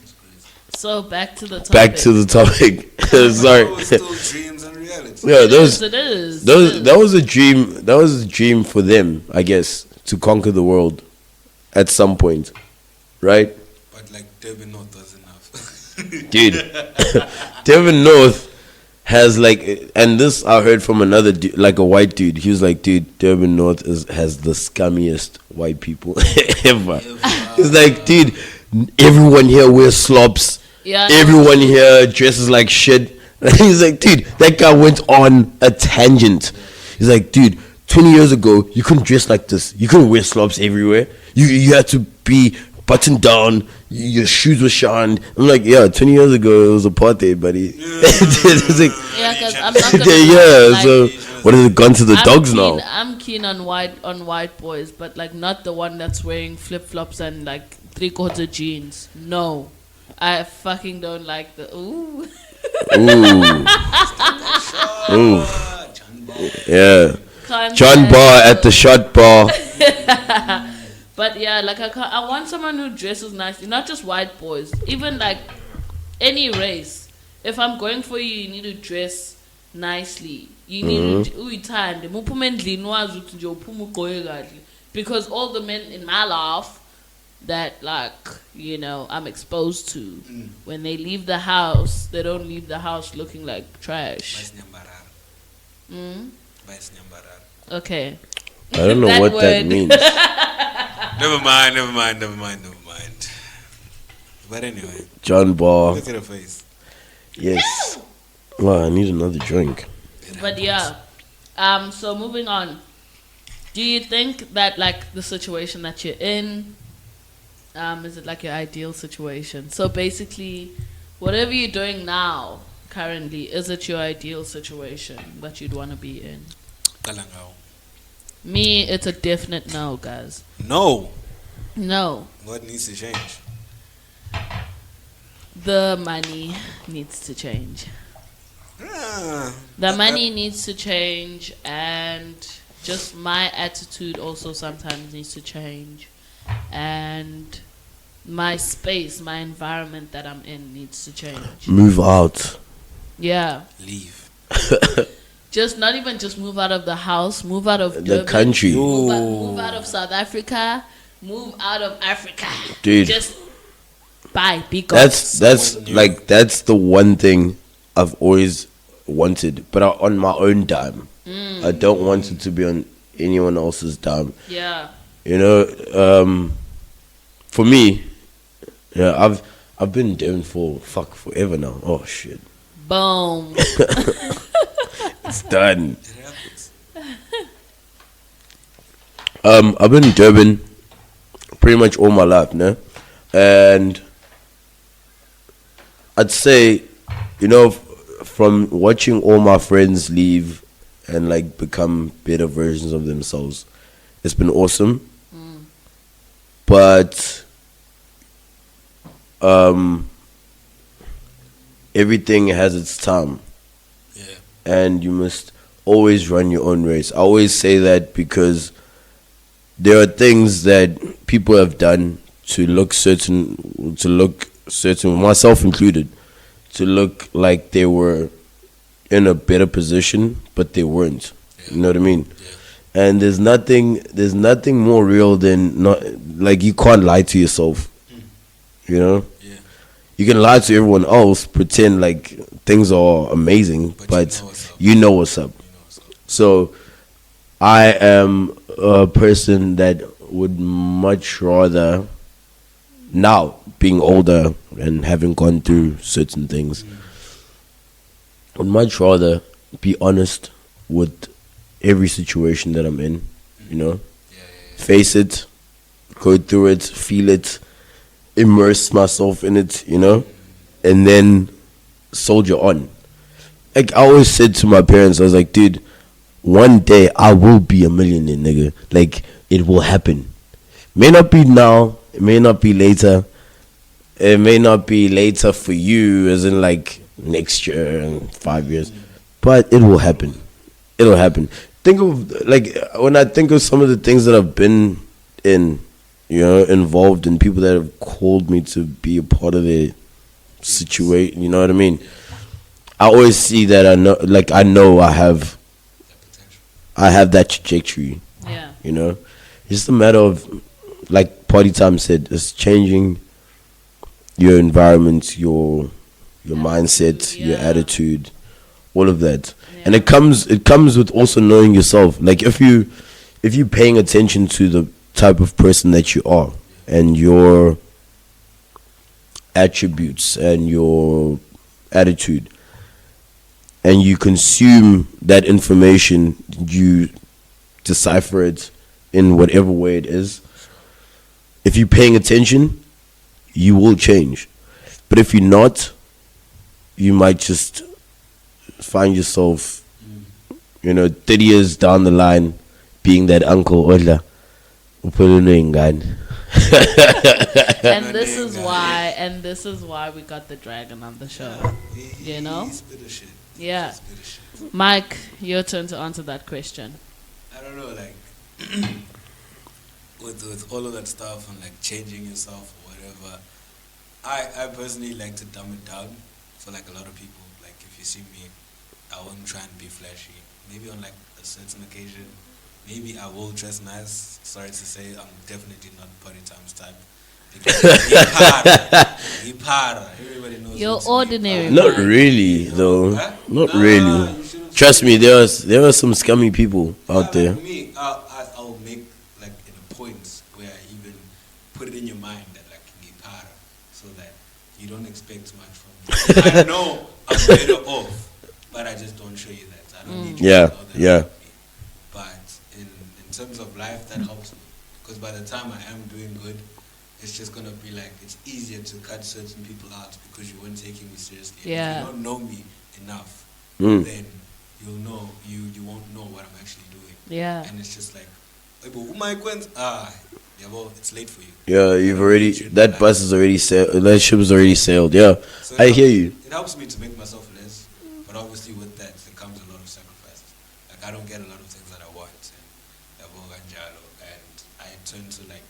So back to the topic. Back to the topic. It Sorry. was still dreams and reality. Yeah, It is. It is. that was a dream. That was a dream for them, I guess, to conquer the world at some point, right? But like Durban North was enough. Dude, Devin North has like, and this I heard from another dude, like a white dude. He was like, dude, Durban North has the scummiest white people ever. He's like, dude, everyone here wears slops. Yeah. Everyone here dresses like shit. He's like, dude, that guy went on a tangent. He's like, dude, 20 years ago, you couldn't dress like this. You couldn't wear slops everywhere. You had to be buttoned down. Your shoes were shined. I'm like, yeah, 20 years ago, it was apartheid, buddy. It's like, Yeah, because I'm not gonna yeah, like, so what has it gone to the dogs now? I'm keen on white boys, but like not the one that's wearing flip flops and like 3/4 jeans. No, I fucking don't like the ooh. Ooh. Yeah. Can't John stand Bar it. at the shot bar. But yeah, like I want someone who dresses nicely, not just white boys, even like any race. If I'm going for you, you need to dress nicely. You need to uyithande. Muphume endlini wazi ukuthi nje uphuma ugqoke kahle. Because all the men in my life that I'm exposed to, when they leave the house, they don't leave the house looking like trash. Okay. I don't know That what that word. means. Never mind. But anyway, John Bar. look at her face. Yes. Well, I need another drink. But yeah, so moving on. Do you think that like the situation that you're in, is it like your ideal situation? So basically, whatever you're doing now, currently, is it your ideal situation that you'd want to be in? Kalangao. Me, it's a definite no, guys. No. No, What needs to change? the money needs to change. Ah, The money needs to change, and just my attitude also sometimes needs to change, and my space, my environment that I'm in needs to change. Move out. Yeah, leave. just not even just move out of the house, move out of The Durban, country. move out of South Africa, move out of Africa, Dude. Just bye, be gone. That's Someone new. like that's the one thing I've always wanted, but on my own dime. I don't want it to be on anyone else's dime. Yeah, For me, yeah, I've been doing for forever now. Oh shit, boom. it's done. It happens. I've been in Durban pretty much all my life, no? And I'd say, from watching all my friends leave and like become better versions of themselves, it's been awesome. But everything has its time, Yeah. and you must always run your own race. I always say that because there are things that people have done to look certain, myself included, to look like they were in a better position, but they weren't. You know what I mean? Yeah. And there's nothing more real than not like you can't lie to yourself. You know? Yeah. You can lie to everyone else, pretend like things are amazing, but you know what's up. So I am a person that would much rather, now being older and having gone through certain things, would much rather be honest with every situation that I'm in, you know, face it, go through it, feel it, immerse myself in it, you know, and then soldier on. Like I always said to my parents, I was like, dude, one day I will be a millionaire, nigga. Like it will happen. May not be now, it may not be later. It may not be later for you, as in like next year and 5 years, but it will happen. It'll happen. Think of like when I think of some of the things that I've been in, you know, involved in, people that have called me to be a part of their situation. You know what I mean? I always see that I know I have that trajectory. Yeah. You know, it's just a matter of, like Partytime said, it's changing your environment, your mindset, your Yeah. attitude, all of that. Yeah. And it comes with also knowing yourself. Like if you paying attention to the type of person that you are and your attributes and your attitude, and you consume that information, you decipher it in whatever way it is. If you're paying attention, you will change. But if you're not, you might just find yourself, 30 years down the line, being that uncle Ola. And this is why we got the dragon on the show. You know? He's bit of shit. Yeah. He's bit of shit. Mike, your turn to answer that question. I don't know, like with all of that stuff and like changing yourself or whatever. I personally like to dumb it down for like a lot of people. Like if you see me, I won't try and be flashy. Maybe on like a certain occasion, maybe I will dress nice. Sorry to say, I'm definitely not Partytime's type. Because he para. Everybody knows. You're what's ordinary. me, para. Not really, though. Huh? Not Nah, really. you shouldn't Trust say me, that. there are some scummy people out Like there. me, I'll make like in a point where I even put it in your mind that like you para, so that you don't expect much from me. I know I'm better off, but I just don't show you that. I don't need you Yeah, to know that yeah. about me. But in terms of life, that helps me, because by the time I am doing good, it's just gonna be like it's easier to cut certain people out because you weren't taking me seriously. And Yeah. if you don't know me enough, then you'll know you won't know what I'm actually doing. Yeah. And it's just like, "Hey, but who my Gwen? Yeah, well, it's late for you." Yeah, you've already, Like, that bus is already sailed, that ship is already sailed, yeah. so I hear you. It helps me to make myself less, but obviously with that there comes a lot of sacrifices. Like I don't get a lot of things that I want, and I turn to like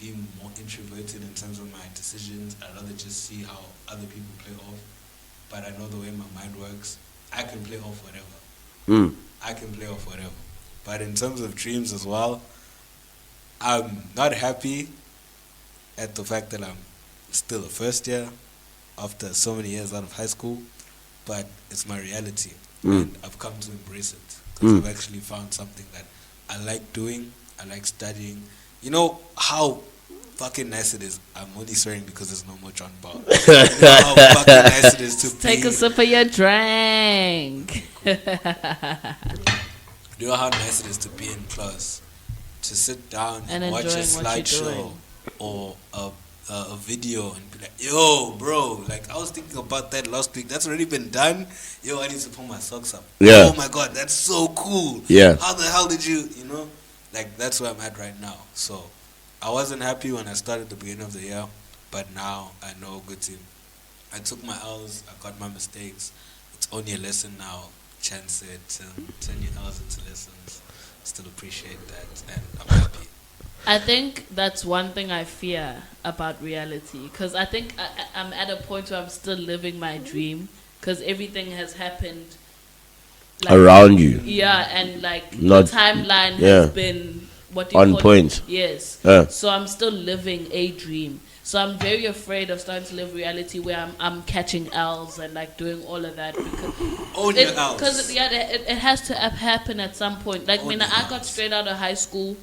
be more introverted in terms of my decisions. I'd rather just see how other people play off, but I know the way my mind works. I can play off whatever. I can play off whatever. But in terms of dreams as well, I'm not happy at the fact that I'm still a first year after so many years out of high school, but it's my reality, and I've come to embrace it because I've actually found something that I like doing. I like studying. You know how fucking nice it is. I'm only swearing because there's no more John Paul. You know how fucking nice it is to Take be. a sip of your drink. You know how nice it is to be in class, to sit down And and watch a enjoying what you're slideshow doing. or a video and be like, yo, bro, like I was thinking about that last week. That's already been done. Yo, I need to pull my socks up. Yeah. Oh my God, that's so cool. Yeah. How the hell did you know? Like that's where I'm at right now. So I wasn't happy when I started at the beginning of the year, but now I know good team. I took my L's, I got my mistakes. It's only a lesson now. Chance it, turn your L's into lessons. Still appreciate that, and I'm happy. I think that's one thing I fear about reality, because I think I'm at a point where I'm still living my dream, because everything has happened Around you. Yeah, and like Not- the timeline yeah. has been what do you On call point. It? Yes. Yeah. So I'm still living a dream. So I'm very afraid of starting to live reality where I'm catching L's and like doing all of that Own your L's. because it has to happen at some point. Like Own when your I got L's. straight out of high school,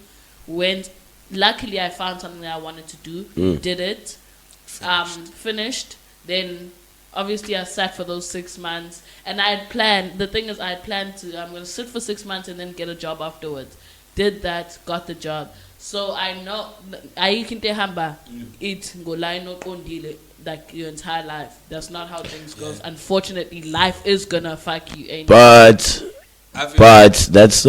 went luckily I found something that I wanted to do, did it, finished. Then obviously I sat for those 6 months, and I had planned. The thing is, I had planned to I'm gonna sit for 6 months and then get a job afterwards. Did that, got the job. So I know I can hamba it go line not on deal like your entire life. That's not how things goes. Unfortunately, life is gonna fuck you. Ain't But that's that's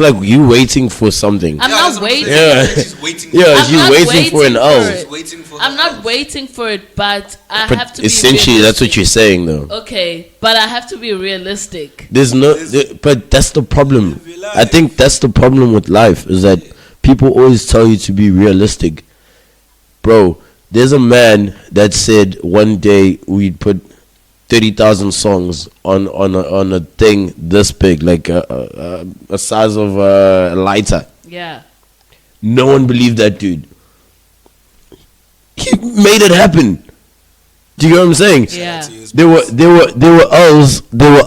like you waiting for something. I'm not waiting. Yeah. She's waiting. Yeah, I'm you not waiting for an waiting L. for it. She's waiting for. I'm not waiting for it, but I But have to be essentially, that's what realistic. you're saying, though. Okay, but I have to be realistic. There's no, but that's the problem. I think that's the problem with life is that people always tell you to be realistic. Bro, there's a man that said one day we'd put 30,000 songs on a thing this big, like a size of a lighter. Yeah. No one believed that dude. He made it happen. Do you get what I'm saying? Yeah. There were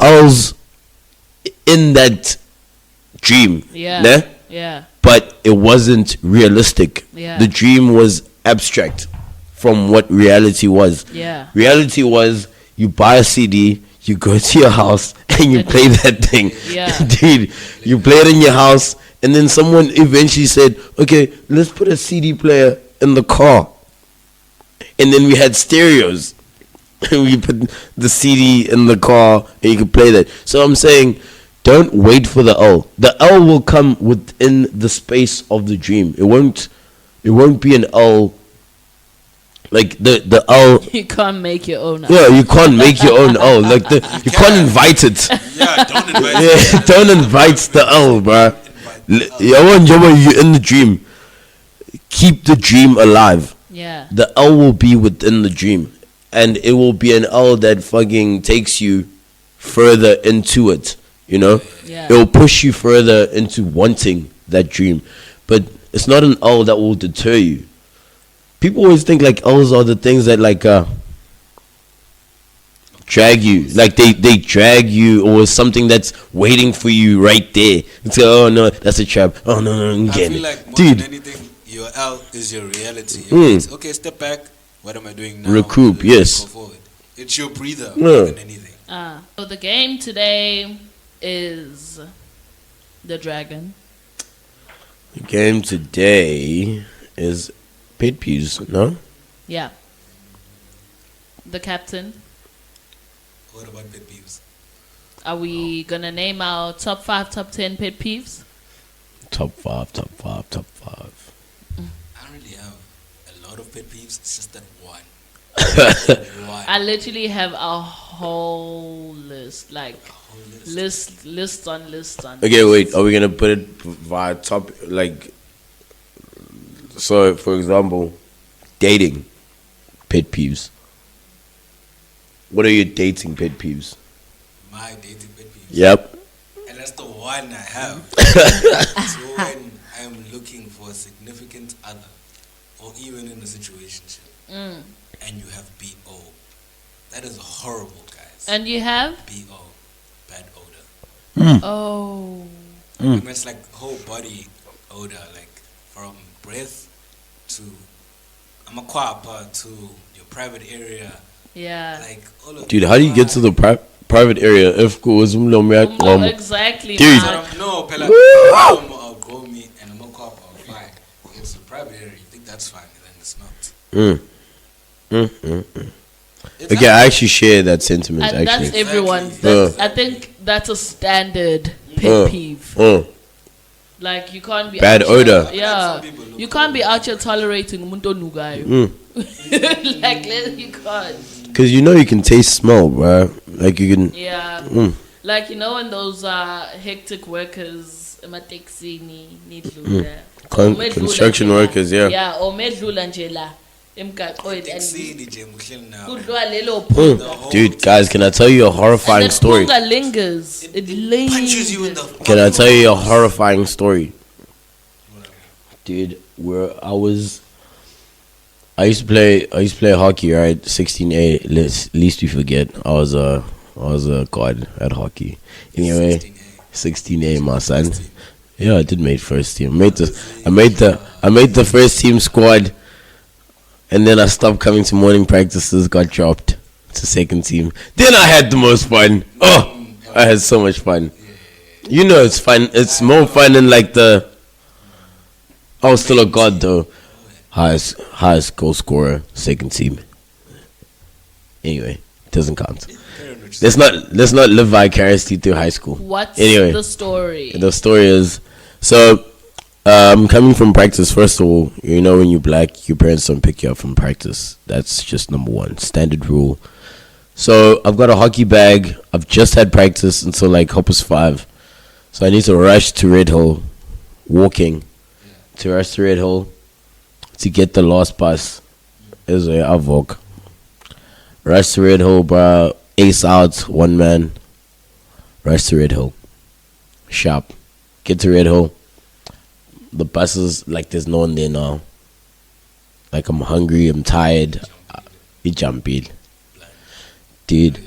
owls in that dream. Yeah. Né? Yeah. But it wasn't realistic. Yeah. The dream was abstract from what reality was. Yeah. Reality was you buy a CD, you go to your house, and you play that thing. Yeah. Dude, you play it in your house, and then someone eventually said, okay, let's put a CD player in the car. And then we had stereos. And we put the CD in the car, and you could play that. So I'm saying, don't wait for the L. The L will come within the space of the dream. It won't be an L. Like the L. You can't make your own. Yeah, you can't make your own L. Like you can't invite it. Yeah, don't invite. Yeah, don't invite the L, bruh. You're in the dream. Keep the dream alive. Yeah. The L will be within the dream, and it will be an L that fucking takes you further into it. You know, Yeah. it will push you further into wanting that dream, but it's not an L that will deter you. People always think like L's are the things that like drag you, like they drag you, or something that's waiting for you right there. It's like, oh no, that's a trap. Oh no, I'm I getting feel it. like more Dude. than anything, your L is your reality. Okay, step back. What am I doing now? Recoup, Let me yes. Go forward. It's your breather Yeah. more than anything. So the game today is the dragon. The game today is pet peeves, no? Yeah. The captain. What about pet peeves? Are we gonna name our top 5, top 10 pet peeves? Top five. I don't really have a lot of pet peeves. It's just that one. One. I literally have a whole list, like Whole lists on lists on. Okay, lists. wait. Are we gonna put it via top? Like, so for example, dating pet peeves. What are your dating pet peeves? My dating pet peeves. Yep. And that's the one I have. It's when I'm looking for a significant other, or even in a situationship, and you have BO. That is horrible, guys. And you have? BO, bad odor. Oh. I mean, it's like whole body odor, like from breath to I'm a quapa to your private area, Yeah. like all of. Dude, how do you get to the private area? If was Exactly. Dude. man. No, Pella, I'll grow me and I'm a quapa, fine. It's the private area. You think that's fine, and then it's not. It's Okay, I actually share that sentiment. And that's Actually, everyone's. Exactly. I think that's a standard pet peeve. Like you can't be Bad out here- odor. Yeah, Some people look you can't be out here tolerating umuntu onugayo. Like you can't. because you know you can taste smell, bro. Like you can. Yeah. Like you know when those hectic workers emateksini nidlula. Construction workers, yeah. Yeah, or medlula nje la emgaqweni and Taxini, Jay, Muhlel now. kudlwa lelo phunga. Dude, guys, can I tell you a horrifying And the story? phunga lingers. It lingers. Punches you in the. Can I tell you a horrifying story? Dude, I used to play hockey, right? 16A. Least we forget. I was a god at hockey. Anyway, 16A, my son. Yeah, I did make first team. I made the first team squad, and then I stopped coming to morning practices. Got dropped to second team. Then I had the most fun. Oh, I had so much fun. You know, it's fun. It's more fun than like the. I was still a god though. Highest goal scorer, second team. Anyway, doesn't count. Let's not live vicariously through high school. What's Anyway, the story? the story is so. Coming from practice, first of all, you know when you're black, your parents don't pick you up from practice. That's just number one, standard rule. So I've got a hockey bag. I've just had practice until like Hoppers 5. So I need to rush to Red Hill, walking to rush to Red Hill to get the last bus. Is a Avok. Rush to Red Hill, bro. Ace out, one man. Rush to Red Hill. Sharp. Get to Red Hill. The buses, like there's no one there now. Like I'm hungry, I'm tired. We jump it. Dude,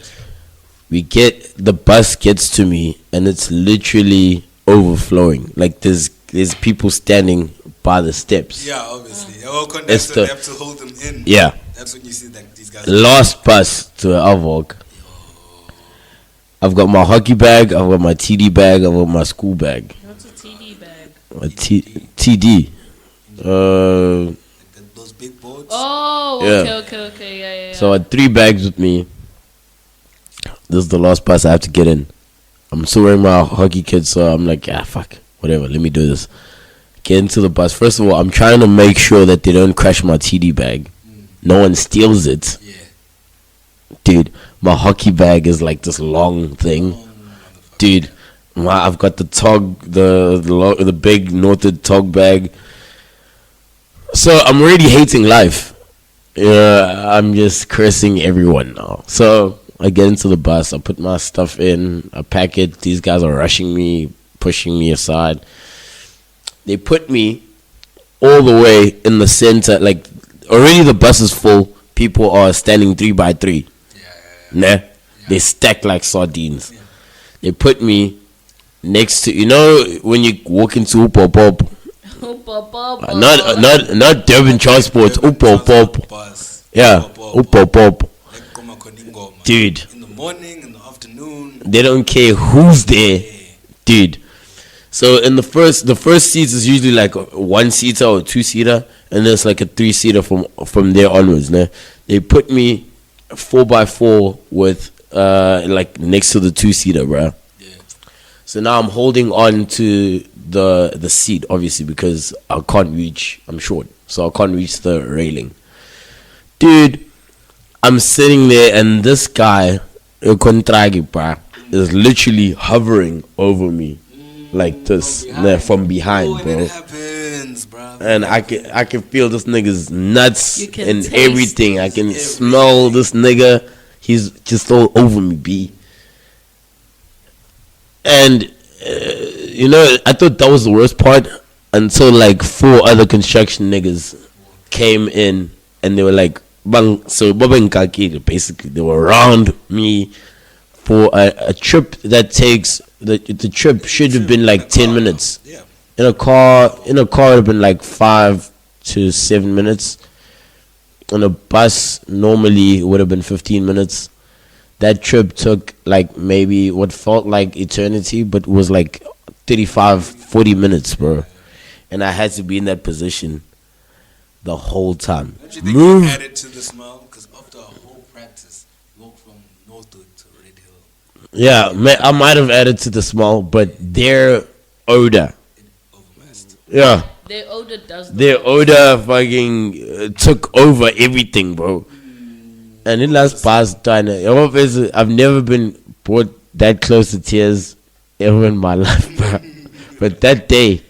the bus gets to me and it's literally overflowing. Like there's people standing by the steps. Yeah, obviously. All It's conductors the have to hold them in. yeah. That's when you see that these guys. Last bus to Avog. I've got my hockey bag, I've got my TD bag, I've got my school bag. What's a TD bag? A TD. Those big boards. Oh, Yeah. okay. Yeah. So I had 3 bags with me. This is the last bus I have to get in. I'm still wearing my hockey kit, so I'm like, fuck, whatever, let me do this. Get into the bus. First of all, I'm trying to make sure that they don't crash my TD bag. No one steals it. Yeah. Dude, my hockey bag is like this long thing. Dude, I've got the tog, the big Northern tog bag. So I'm already hating life. I'm just cursing everyone now. So I get into the bus, I put my stuff in, I pack it. These guys are rushing me, pushing me aside. They put me all the way in the center. Like already the bus is full. People are standing 3 by 3. Nah, they stack like sardines. They put me next to, you know when you walk into Upopop, not Durban Transport, Upopop. Yeah, Upopop. Dude, In the morning, in the afternoon. they don't care who's there, dude. So in the first seats is usually like a 1-seater or 2-seater, and there's like a 3-seater from there onwards. Nah? They put me 4x4 with like next to the 2-seater, bro. Yeah. So now I'm holding on to the seat, obviously, because I can't reach. I'm short, so I can't reach the railing. Dude, I'm sitting there, and this guy, Contragi, bro, is literally hovering over me like this, from behind, bro. It happens, bro. And I can feel this nigga's nuts You can and taste everything. I can smell this nigga. He's just all over me, B. And you know, I thought that was the worst part until like 4 other construction niggas came in and they were like, "Bang!" So Baba and Kaki, basically, they were around me for a trip that takes the trip should have been like 10 minutes. Yeah. In a car, it would have been like 5 to 7 minutes. On a bus, normally it would have been 15 minutes. That trip took like maybe what felt like eternity, but was like 35, 40 minutes, bro. And I had to be in that position the whole time. Don't you think you added to the smell? Because after a whole practice, you walk from Northwood to Red Hill. Yeah, I might have added to the smell, but their odor. It overmasked. Yeah. Their odor does. Their odor fucking took over everything, bro. And it last past time. I've never been brought that close to tears ever in my life, bro. But that day,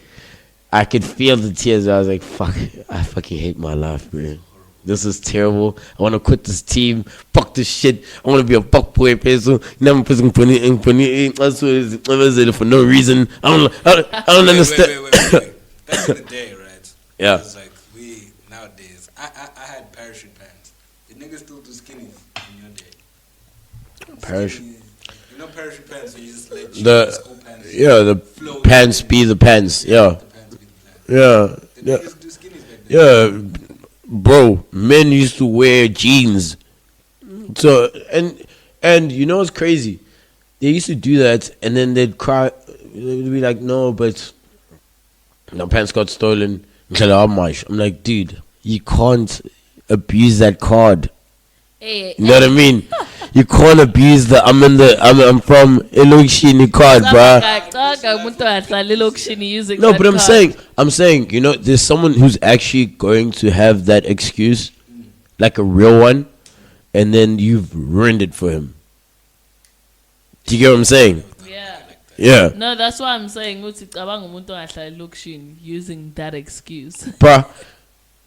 I could feel the tears. I was like, fuck, I fucking hate my life, man. This is terrible. I want to quit this team. Fuck this shit. I want to be a fuckboy person. Never person for no reason. I don't understand. Wait. Back in the day, right? Yeah. It was like nowadays. I had parachute pants. The niggas still do skinnies in your day. Parachute. You know parachute pants where you just let The- school pants Yeah, the flow pants be the pants. Yeah, the pants be the pants. yeah, The yeah, niggas do skinnies back then. yeah. Bro, men used to wear jeans. So and you know what's crazy? They used to do that, and then they'd cry. They'd be like, "No, but my pants got stolen." I'm like, dude, you can't abuse that card. Hey, You know what I mean? You can't abuse the I'm from Elokishini card, bruh. No, but I'm saying, you know, there's someone who's actually going to have that excuse, like a real one, and then you've ruined it for him. Do you get what I'm saying? Yeah. Yeah, No, that's why I'm saying using that excuse. bruh.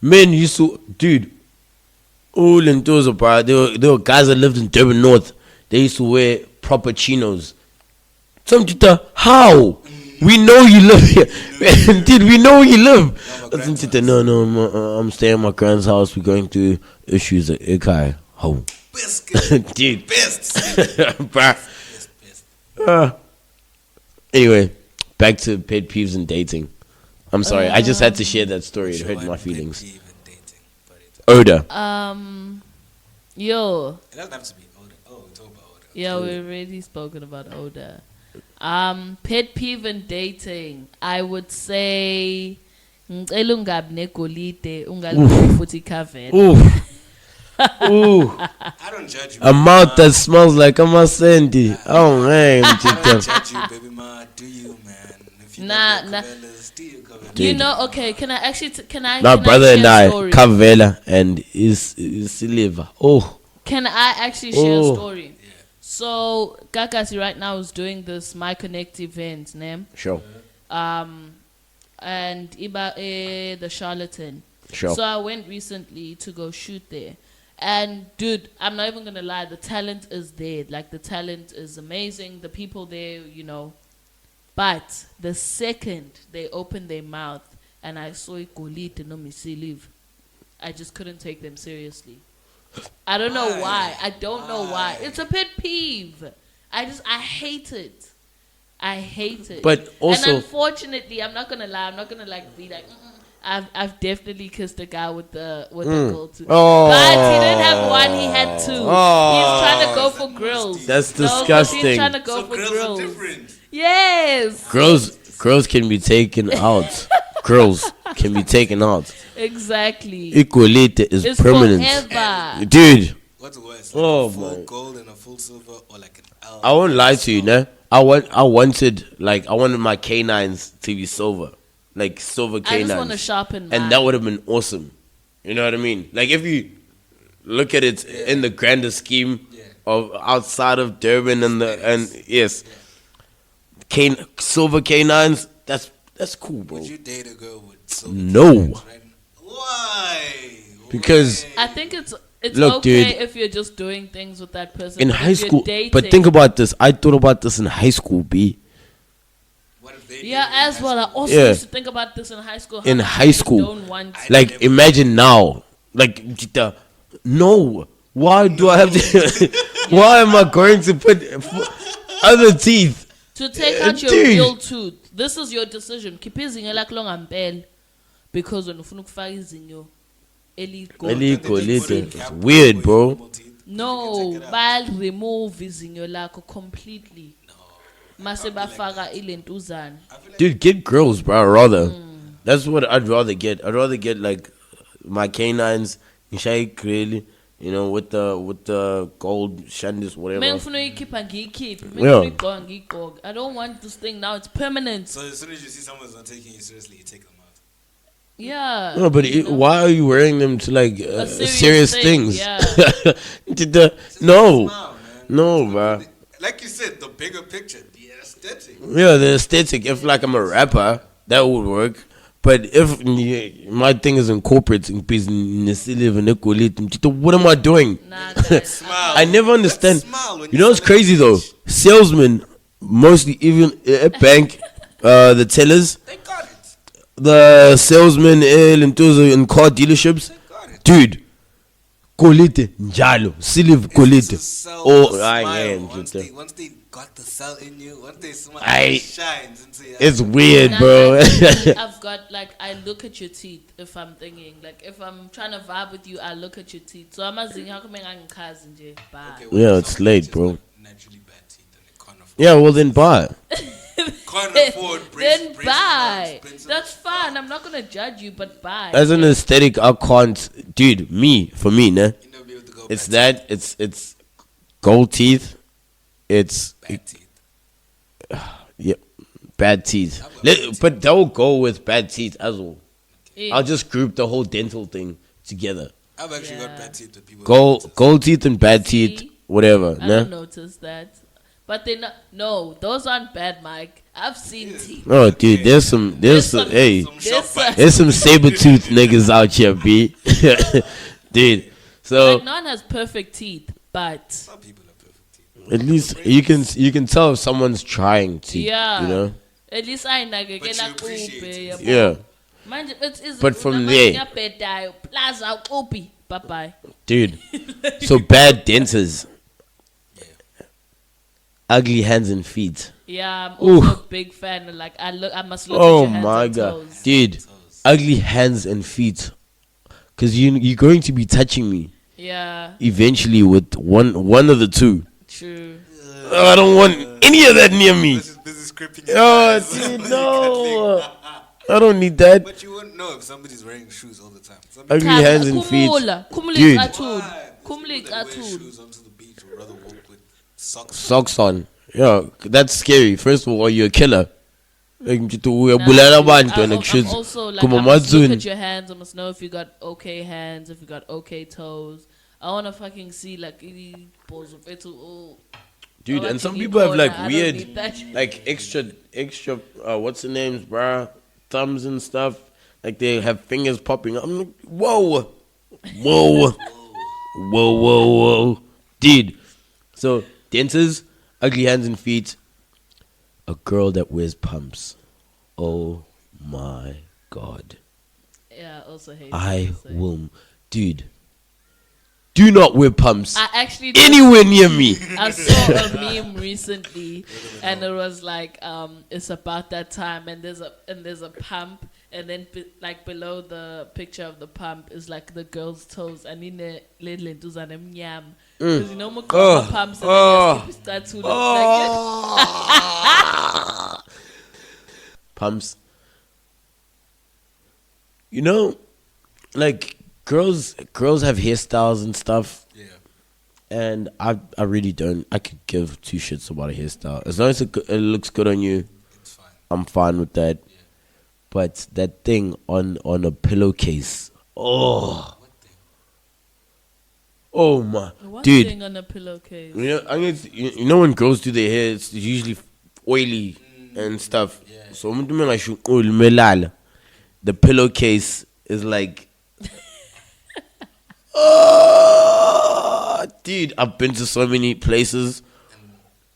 Men used to, dude. All Lentosa, bruh. There were guys that lived in Durban North. They used to wear proper chinos. Some chita, how? We know you live here. Dude, we know you live. Some chita, no, I'm staying at my grand's house. We're going through issues at Ikai. How? Dude. Best. Bruh. Anyway, back to pet peeves and dating. I'm sorry, I just had to share that story. It hurt my feelings. Odor. Yo. It doesn't have to be older. Oh, we talk about older. Yeah, we already spoken about odor. Pet peeve and dating. I would say ngicela ungabi negolide ungaliboni futhi ikhavela. Ooh. Ooh. I don't judge you. A mouth that smells like a masendi. Oh man, I don't judge you, baby ma. Do you, man? If you Nah. do you cover? You know, okay, can I actually can I my can brother I and share I, a story? Kavela and is liver. Oh. Can I actually share Oh. a story? So Kakasi right now is doing this My Connect event, name. Sure. And Iba the Charlatan. Sure. So I went recently to go shoot there. And dude, I'm not even gonna lie, the talent is there. Like the talent is amazing. The people there, you know. But the second they opened their mouth and I saw it golite no live, I just couldn't take them seriously. I don't know why. I don't know why. It's a pet peeve. I hate it. I hate it. But also, and unfortunately, I'm not gonna lie. I'm not gonna like be like. I've definitely kissed a guy with the girl too. Oh. But he didn't have one. He had two. Oh. He's trying to go for grills. That's No, 'cause disgusting. he's trying to go So for girls grills. are different. Yes. girls can be taken out. Girls can be taken out. Exactly. Equality is It's permanent. forever. Dude, What's worse? Like Oh, a full my. gold and a full silver, or like an L? I won't lie to you, nah. I wanted my canines to be silver. Like silver I canines. just want to sharpen mine. And that would have been awesome. You know what I mean? Like if you look at it in the grander scheme of outside of Durban and silver canines, that's cool, bro. Would you date a girl with silver No. canines right now? Why? Because I think it's Look, okay dude, if you're just doing things with that person. in but high if you're school, dating, but think about this. I thought about this in high school, B. What if they yeah, dated in as high well. I school? also Yeah. used to think about this in high school. How In many high guys school. don't want Like imagine now, like no. Why do I have to? Why am I going to put other teeth? to take out your Dude. real tooth. This is your decision. Keep izinyo lakho longampela because when ufuna ukufaka izinyo eligo. It's weird, bro. No, bal remove izinyo lakho completely. Mase bafaka ilentuzana. Dude, get girls, bro. Rather, that's what I'd rather get. I'd rather get like my canines, Nishai really, you know, with the gold shandis, whatever. Mina ngifuna uyikhipha ngiyikhiphe. Yeah. Mina ngifuna uyigqoka ngiyigqoke. I don't want this thing now. It's permanent. So as soon as you see someone's not taking you seriously, you take them out. Yeah. No, but you know? why are you wearing them to like serious thing, things? yeah. No, Smile, man. no, bro. Like you said, the bigger picture, the aesthetic. Yeah, the aesthetic. If like I'm a rapper, that would work. But if my thing is in corporate, in business, what am I doing? Nah, guys. Smile. I never understand. Smile when You know what's sell it. crazy though? Salesmen, mostly even at bank, the tellers, They got it. the salesmen in car dealerships, They got it. dude. Kolite njalo, silver It's to kolite. sell Oh, the I smile. am. Once they got the cell in you. What they smell I- shines into your It's eye. weird, Nah, bro. like, for me, I've got like I look at your teeth if I'm thinking like if I'm trying to vibe with you, I look at your teeth. So I'm asking how come I'm cousin J. Bye. Okay, Yeah, if it's somebody late, just bro. got naturally bad teeth and they can't afford Yeah, well then buy. can't afford Then braces, buy. expensive That's as fine. fuck. I'm not gonna judge you, but buy. As an aesthetic, I can't, dude. For me, nah. You never be able to go It's bad that. It's gold teeth. It's teeth, bad teeth. yeah, bad teeth. I've got bad teeth. But they'll go with bad teeth as well. Yeah. I'll just group the whole dental thing together. I've actually got Yeah. bad teeth with people. Gold teeth and bad See? teeth, whatever. I Nah. don't notice that. But they not. No, those aren't bad, Mike. I've seen teeth. Oh, dude, there's some, hey, Some There's sharp some- bites. there's some saber tooth niggas out here, b. Dude, so Like no one has perfect teeth, but Some people have perfect teeth. at least you can tell if someone's trying to, yeah, you know. At least I But you appreciate it. Yeah, Manje it's But from there- plaza ubi. Bye bye. dude. So bad dentures, Yeah. ugly hands and feet. Yeah, I'm also Oof. a big fan. Of, like I must look at Oh your hands my and god, toes. dude, ugly hands and feet. Cause you're going to be touching me Yeah, eventually with one of the two. true. I don't want any of that near me. This is creeping. Oh, dude, no. I don't need that. But you wouldn't know if somebody's wearing shoes all the time. Some Ugly people, hands and feet. Kumuli Dude. atud. Why? There's Kumuli people that wear atud. shoes onto the beach would rather walk with socks. Socks on. Yeah, that's scary. First of all, you're a killer. Like, Nah, uyabulala abantu I'm and also like Kuma I must look mazun. at your hands. I must know if you got okay hands, if you got okay toes. I wanna fucking see like the balls of it. Oh, Dude, oh, and I some need people have like corner. I don't weird, need that. like extra, what's the names, bruh? Thumbs and stuff. Like they have fingers popping up. I'm like, whoa, whoa, whoa. Dude, so dancers, ugly hands and feet. A girl that wears pumps. Oh my god. Yeah, I also hate. I that, so. will, dude. Do not wear pumps I actually did- anywhere near me. I saw a meme recently, and it was like, it's about that time, and there's a pump, and then like below the picture of the pump is like the girl's toes, and in the little yam, because you know more pumps, and then you start to look like Pumps. You know, like girls have hairstyles and stuff, Yeah. and I really don't. I could give two shits about a hairstyle as long as it looks good on you. It's fine. I'm fine with that. Yeah. But that thing on a pillowcase, oh my, One dude. thing on a pillowcase. You know, you know when girls do their hair, it's usually oily and stuff. Yeah. So the pillowcase is like, oh, dude. I've been to so many places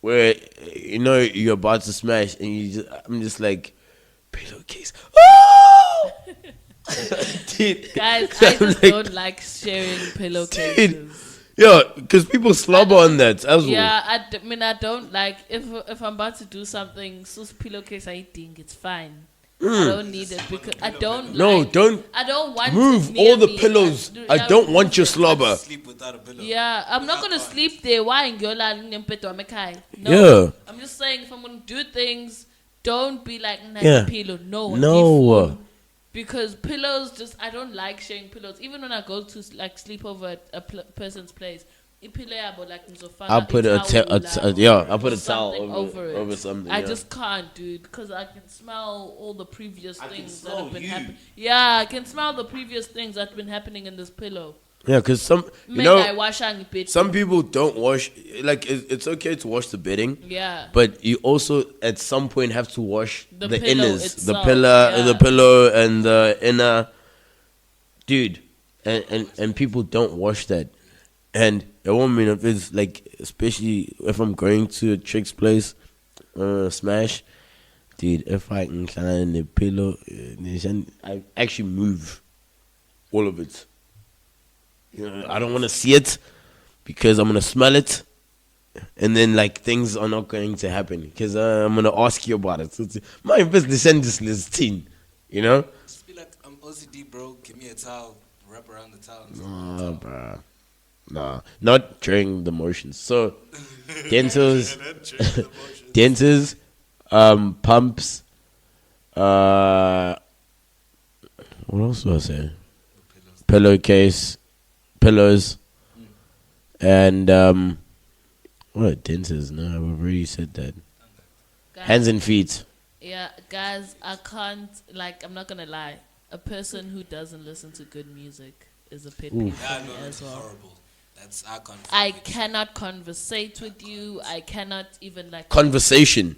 where you know you're about to smash, and I'm just like, pillowcase. Oh! Dude, Guys, I I'm just like, don't like sharing pillowcases. yeah, because people slobber on that as well. Yeah, I mean, I don't like if I'm about to do something. Sus pillowcase, I think it's fine. I don't need it because I don't. No, like, don't I don't want move it near all the me. pillows. I yeah, don't want move your it. slobber. Sleep without a pillow. Yeah, I'm not gonna sleep there. Why in Gyola No, Yeah. I'm just saying if I'm gonna do things, don't be like Yeah. pillow. No, No. phone. Because pillows, I don't like sharing pillows. Even when I go to like sleep over at a person's place, I put I put a towel something over it. over something. I yeah. just can't, dude, because I can smell all the previous I can things that smell have been you. happening. Yeah, I can smell the previous things that have been happening in this pillow. Yeah, because some Make I know wash and bit. some people don't wash. Like it's okay to wash the bedding, Yeah. but you also at some point have to wash The the pillow inners, itself, the yeah. pillow and the inner. Dude, and people don't wash that, and a woman if it's like, especially if I'm going to a chick's place, smash, dude. If I incline the pillow, I actually move all of it. You know, I don't want to see it because I'm gonna smell it, and then like things are not going to happen because I'm gonna ask you about it. So my business and this list teen, you know. Just be like, I'm OCD, bro. Give me a towel. Wrap around the towel. Nah, bruh. Nah, not during the motions. So dentals, dentals, pumps. What else do I say? Pillowcase, pillows, and what dentals? No, I've already said that. Guys, Hands and feet. yeah, guys, I can't, like, I'm not gonna lie. A person who doesn't listen to good music is a pet peeve Yeah, for me no, as that's well. horrible. That's I can't. I cannot conversate with you. I cannot even like Conversation.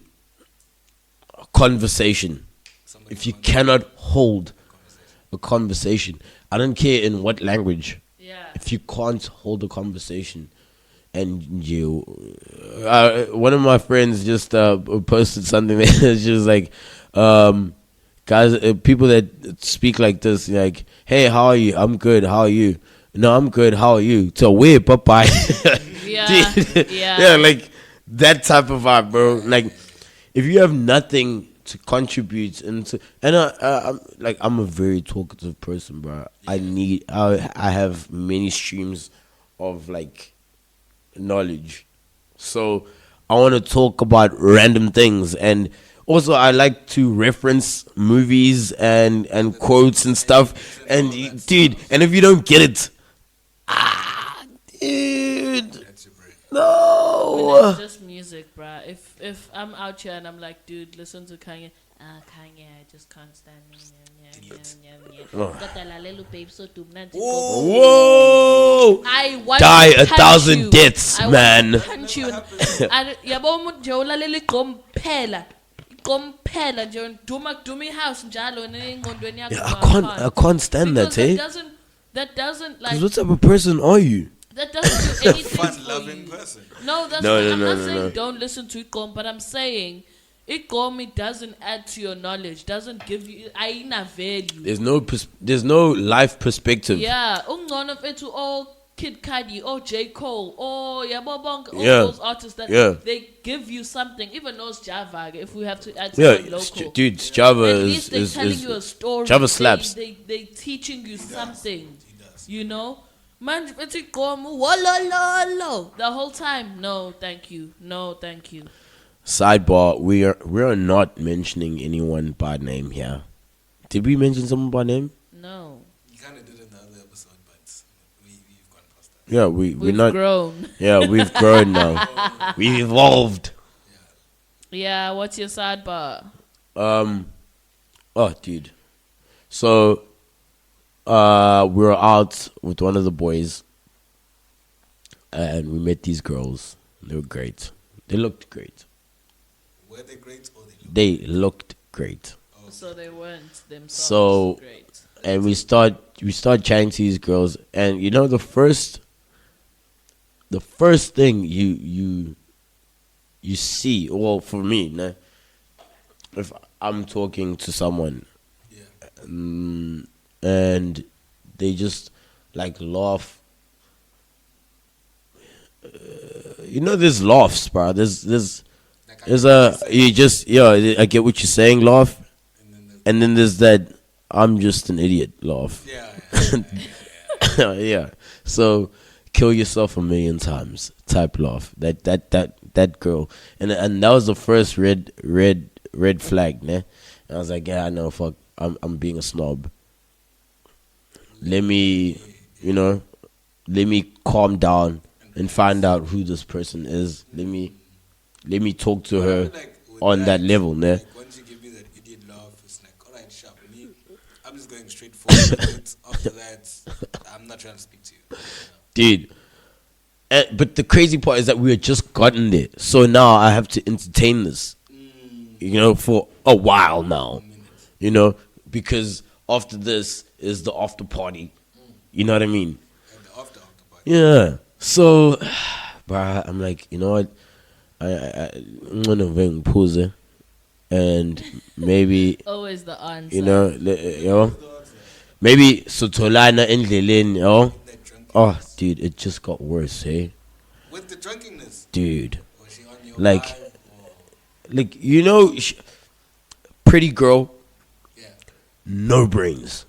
Conversation. Somebody If you wants cannot hold conversation. a conversation, I don't care in what language. yeah. If you can't hold a conversation, and you, one of my friends just posted something that she was like, guys, people that speak like this, like, hey, how are you? I'm good. How are you? No, I'm good. How are you? So weird, Popeye. Yeah, Dude, yeah. yeah, like that type of vibe, bro. Like, if you have nothing to contribute into, and I'm a very talkative person, bro. I have many streams of like knowledge, so I want to talk about random things, and also I like to reference movies and quotes and stuff. And dude, and if you don't get it, dude, That's your brain. When no. it's just music, bruh. If I'm out here and I'm like, dude, listen to Kanye. Kanye, I just can't stand him. Oh. Whoa! Whoa! I want Die to a punch thousand you. deaths, I man. want to punch you. Yabo umuntu nje ulalela igqomphela. Igqomphela nje duma house njalo engqondweni yakho. I can't stand Because that, eh? that doesn't like Because what type of person are you? that doesn't do anything for Fun-loving you. person. No, that's No, not, no, I'm no, not no, saying no. don't listen to Ikom, but I'm saying Ikom doesn't add to your knowledge, doesn't give you aina value. There's no life perspective. Yeah, ungcono fethu all Kid Cudi, or J. Cole, or yabo bonke, all Yeah. those artists that Yeah. they give you something, even those Java, if we have to add Yeah, someone local. dude, Java At is least they're telling you a story. Java slaps. They teaching you something. You know? Man, it's the whole time. No, thank you. No, thank you. Sidebar: we are not mentioning anyone by name here. Did we mention someone by name? No. You kind of did in the other episode, but we've gone past that. Yeah, we're We've not. grown. Yeah, we've grown now. We've evolved. Yeah, what's your sidebar? Oh, dude. So, we were out with one of the boys, and we met these girls. They were great. They looked great. Were they great or They looked great. So they weren't themselves So- great. And we start chatting to these girls, and you know the first thing you see, well, for me, nah, if I'm talking to someone, yeah? and they just like laugh. You know, there's laughs, bro. There's Like you just, yeah, I get what you're saying, laugh, and then and then there's that I'm just an idiot laugh. yeah. Yeah. So kill yourself a million times type laugh. That girl, and that was the first red flag, né? And I was like, yeah, I know, fuck, I'm being a snob. Let me calm down and find out who this person is. Let me talk to her Like, with on that level, né? Like, once you give me that idiot laugh, it's like, all right, sharp. Me, I'm just going straight forward. But after that, I'm not trying to speak to you. Dude. But the crazy part is that we had just gotten there. So now I have to entertain this, for a while now, because after this is the after party. You know what I mean? And the after party. Yeah. So, bruh, I'm like, you know what? I'm going to pause it. And maybe, Always the answer. maybe Sotolana endleleni, That drunk. Oh, dude, it just got worse, hey? With the drunkenness. dude. Was she on your Like, vibe or like you know, pretty girl, yeah? no brains.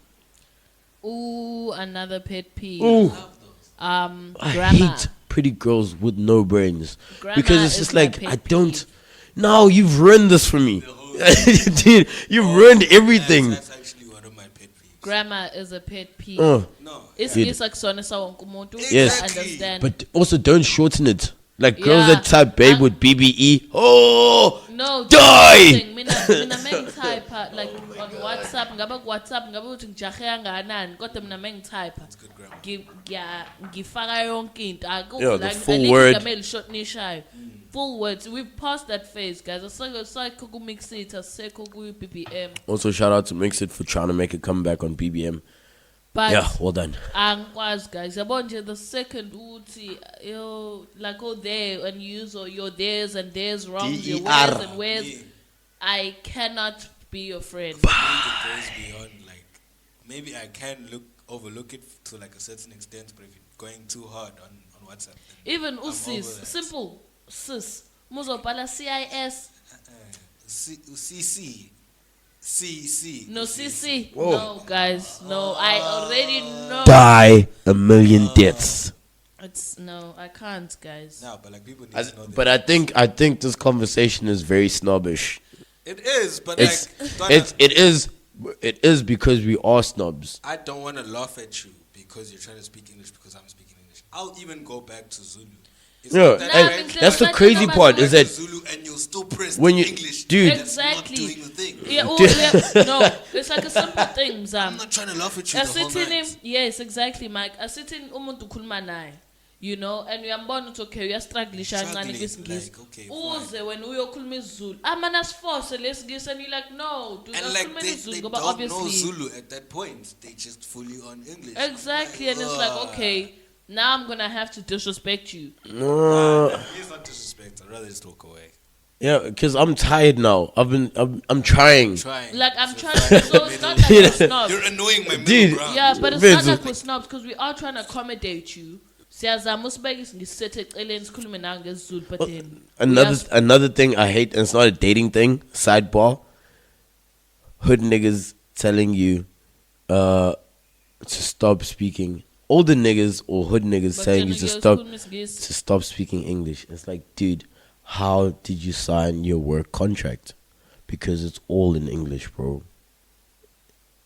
Ooh, another pet peeve. Ooh, Love those. I Grammar. hate pretty girls with no brains Grammar because it's is just my like pet I don't. peeve. No, you've ruined this for me, The whole dude. You've ruined everything. That's actually one of my pet peeves. Grammar is a pet peeve. Oh, No. It's Dude. isakusona wonke umuntu. Yes. I understand. but also don't shorten it. Like girls Yeah. that type babe with BBE. Oh, no, die! mina mengitype like on WhatsApp, ngabe ku WhatsApp ngabe uthi ngijahe kangakanani, kodwa mina mengitype Good grammar. ngifaka yonke into. Yeah, the full word. Nishayo. Full words. We've passed that phase, guys. Asekho ku mix it, asekho ku BBM. Also, shout out to Mix It for trying to make a comeback on BBM. But Yeah, well done. angikwazi guys, yabona nje the second uthi yo like go there and use or your theirs and theirs wrong, your DER. where's and where's. Yeah. I cannot be your friend. Maybe it goes beyond like maybe I can overlook it to like a certain extent, but if you're going too hard on WhatsApp, then Even I'm over usis, that. simple sis. Muzobhala CIS, CC. CC. no CC. Whoa. No guys, no. I already know. Die a million deaths. It's no, I can't, guys. No, but like people need to know that. But I think this conversation is very snobbish. It is, but It's like it is because we are snobs. I don't want to laugh at you because you're trying to speak English because I'm speaking English. I'll even go back to Zulu. It's Yeah, not that and bad. that's the Like, crazy no part matter is Back to that Zulu and you'll still press when you- English. dude. That's not Exactly. doing the thing. Yeah, yeah, no, it's like a simple thing, I'm not trying to laugh at you the whole Asithini, night. yes, exactly, Mike. Asithini umuntu ukhuluma naye, you know, and uyambona ukuthi okay, uyastrugglisha kancane Struggling, kwisingisi. like, okay, Uze wena uyokhuluma isiZulu. Amana asiforce lesingisi and you like no, dude, And like akhuluma they isiZulu don't ngoba know obviously. Zulu at that point. They just fully on English. Exactly, and it's like okay, now I'm gonna have to disrespect you. No, It's not disrespect. I'd rather just walk away. yeah, because I'm tired now. I'm trying. Trying. Like I'm to trying find to, so the it's middle not like ground. we're snobs. You're annoying my middle Dude. ground. Yeah, but it's Vince, not like we're snobs because we are trying to accommodate you. Siyazama usibeke ngisethe eceleni sikhulume nawe ngesiZulu, but then Another thing I hate, and it's not a dating thing. Sidebar: hood niggas telling you to stop speaking. Older niggas or hood niggas telling you to stop speaking English. It's like, dude, how did you sign your work contract? Because it's all in English, bro.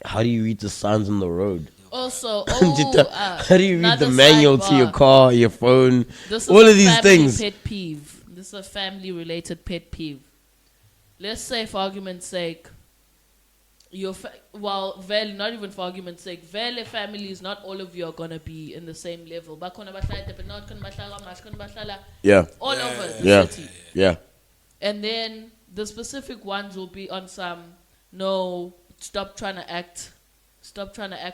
How do you read the signs on the road? Also, How do you read the another manual to your sidebar. car, your phone? This is all a of these family things. Pet peeve. This is a family-related pet peeve. Let's say, for argument's sake, not even for argument's sake, vele families, not all of you are gonna be in the same level. Bakhona bahlala eDurban, khona bahlala eMash, khona bahlala Yeah, all over the yeah, city. yeah. And then the specific ones will be on some no, stop trying to act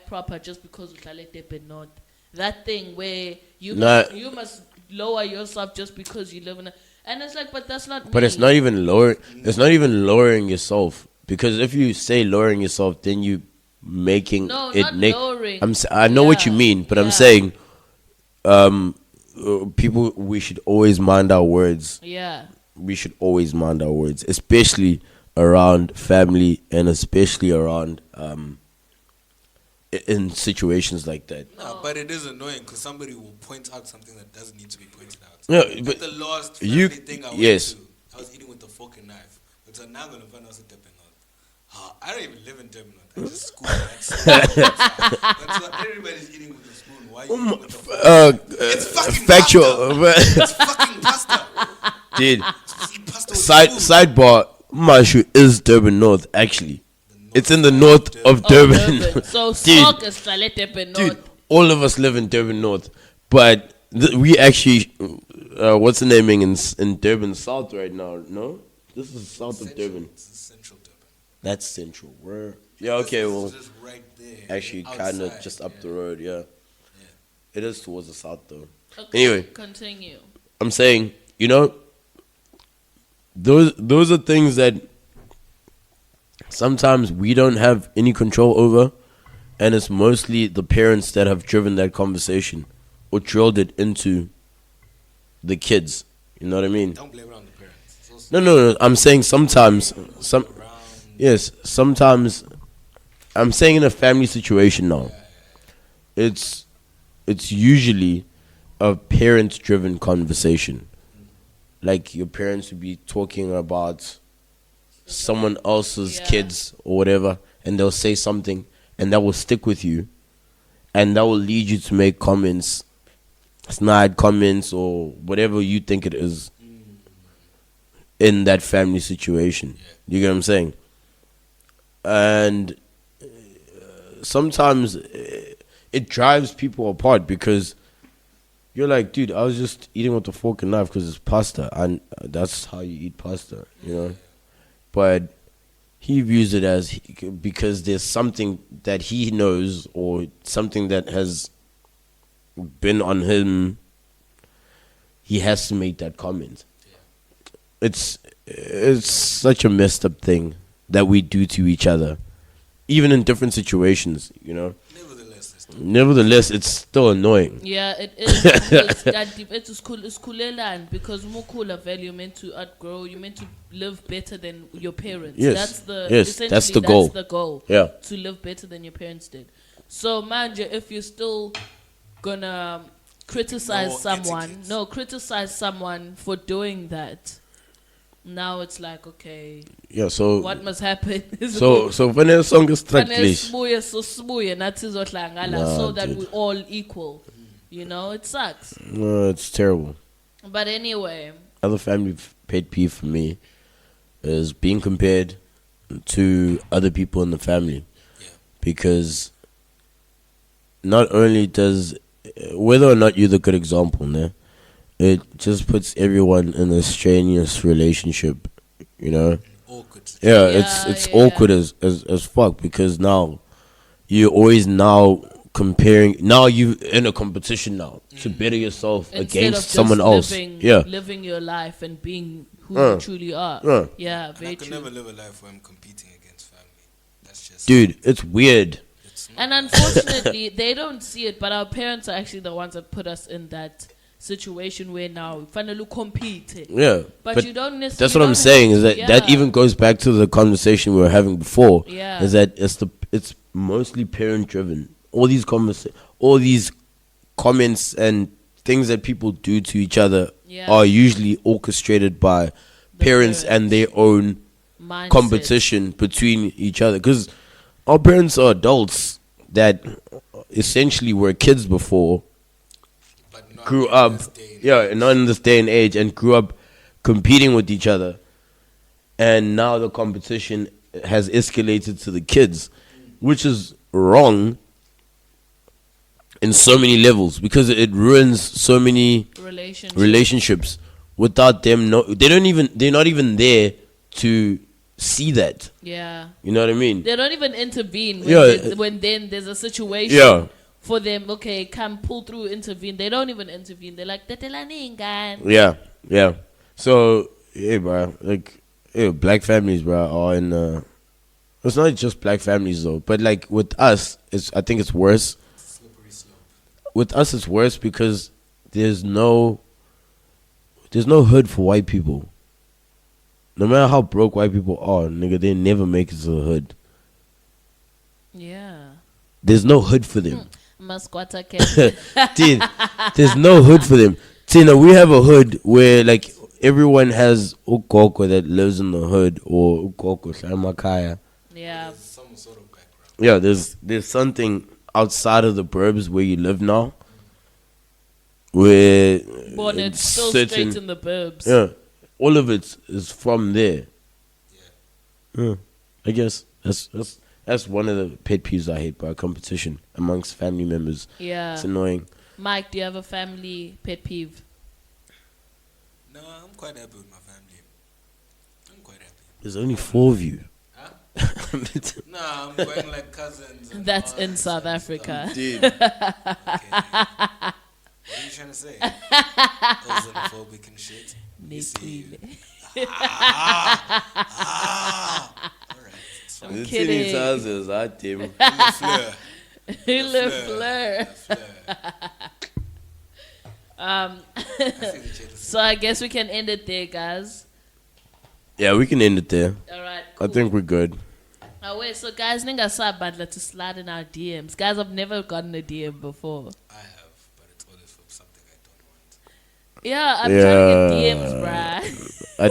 proper just because uhlala eDurban North. That thing where you must lower yourself just because you live in a, and it's like, but that's not But me. it's not even lower. It's not even lowering yourself, because if you say lowering yourself, then you making No, it not lowering. I know what you Yeah, mean, but I'm yeah. saying, people, we should always mind our words. Yeah. We should always mind our words, especially around family and especially around in situations like that. No, but it is annoying because somebody will point out something that doesn't need to be pointed out. Yeah, but the last you- family thing I went yes. to, I was eating with a fork and knife. But so now I'm going to find out in Durban North. I don't even live in Durban North. I just school. That's what everybody's eating with a spoon. Why are you eating with a fork? It's fucking factual, It's fucking pasta. dude. Just eat pasta with a spoon. Sidebar: Mashu is Durban North. Actually, it's in the north of Durban. Durban. So Dude. Smoke is Chalet Durban Dude, North. all of us live in Durban North, but we actually, what's the naming in Durban South right now? No, this is south of Durban. It's central Durban. That's central. Where? Yeah, okay, This well, is just right there. actually, kind of outside, just up yeah. the road. Yeah, it is towards the south though. Okay, Anyway. continue. I'm saying, those are things that sometimes we don't have any control over, and it's mostly the parents that have driven that conversation or drilled it into the kids. You know what I mean? Don't blame it on the parents. It's also No, no, no. I'm saying sometimes, around. yes, sometimes. I'm saying in a family situation now, it's usually a parent-driven conversation. Like your parents would be talking about someone else's Yeah. kids or whatever, and they'll say something, and that will stick with you, and that will lead you to make comments, snide comments, or whatever you think it is in that family situation. You get what I'm saying? And sometimes it drives people apart because you're like, dude, I was just eating with a fork and knife because it's pasta, and that's how you eat pasta, you know. But he views it as because there's something that he knows or something that has been on him. He has to make that comment. It's such a messed up thing that we do to each other, even in different situations, you know. Nevertheless, it's still annoying. Yeah, it is. It's that deep. It's cool. It's cool land because more cooler value. You're meant to outgrow. You're meant to live better than your parents. Yes. That's the Yes, that's the goal. That's the goal. Yeah. To live better than your parents did. So, mind you, if you're still gonna criticize criticize someone for doing that. Now it's like, okay, Yeah, so what must happen? so when a song is track, please. so that dude. we all equal. You know, it sucks. No, it's terrible. But anyway, Other family pet peeve for me is being compared to other people in the family. Because not only does, whether or not you're the good example, né, it just puts everyone in a strenuous relationship, you know. Awkward. Yeah, it's awkward as fuck because now you're always now comparing. Now you in a competition now to better yourself instead of against just someone else. living your life and being who you truly are. Yeah, And very I could true. never live a life where I'm competing against family. That's just Dude, it's weird. It's not. And unfortunately, they don't see it, but our parents are actually the ones that put us in that situation where now finally compete. Yeah, But you don't necessarily. that's what I'm saying. Is that even goes back to the conversation we were having before? Yeah. Is that it's mostly parent driven. All these comments and things that people do to each other are usually orchestrated by parents and their own mindset. competition between each other. Because our parents are adults that essentially were kids before, But not grew in up, this day and not in this day and age, and grew up competing with each other. And now the competition has escalated to the kids, which is wrong in so many levels because it ruins so many relationships without them. They're not even there to see that. Yeah. You know what I mean? They don't even intervene when then there's a situation. Yeah. For them, okay, come pull through, intervene. They don't even intervene. They're like, Yeah, yeah. So, yeah, bro. Like, black families, bro, are in. It's not just black families though, but like with us, I think it's worse. slippery slope. With us, it's worse because there's no hood for white people. No matter how broke white people are, nigga, they never make it to the hood. Yeah. There's no hood for them. Masquata Dude, there's no hood for them. Tina, we have a hood where like everyone has ukoko that lives in the hood or ukoko shamakaya. Yeah. There's some sort of background. Yeah, there's something outside of the burbs where you live now, where But it's still straight in the burbs. Yeah, all of it is from there. Yeah, I guess that's one of the pet peeves I hate about competition amongst family members. Yeah. It's annoying. Mike, do you have a family pet peeve? No, I'm quite happy with my family. I'm quite happy. There's only 4 of you. Huh? No, I'm going like cousins. And That's in aunts South and Africa. stuff. Dude. Okay. What are you trying to say? Xenophobic and shit. We see you. Alright. It's fine. I'm kidding. Le fleur. Le fleur. Um, I see the chat is so I guess we can end it there, guys. Yeah, we can end it there. All right, I cool. think we're good. Oh, wait, so guys, nigga saw Badla to slide in our DMs. Guys, I've never gotten a DM before. I have, but it's always for something I don't want. Yeah, I'm trying to get DMs, bruh. I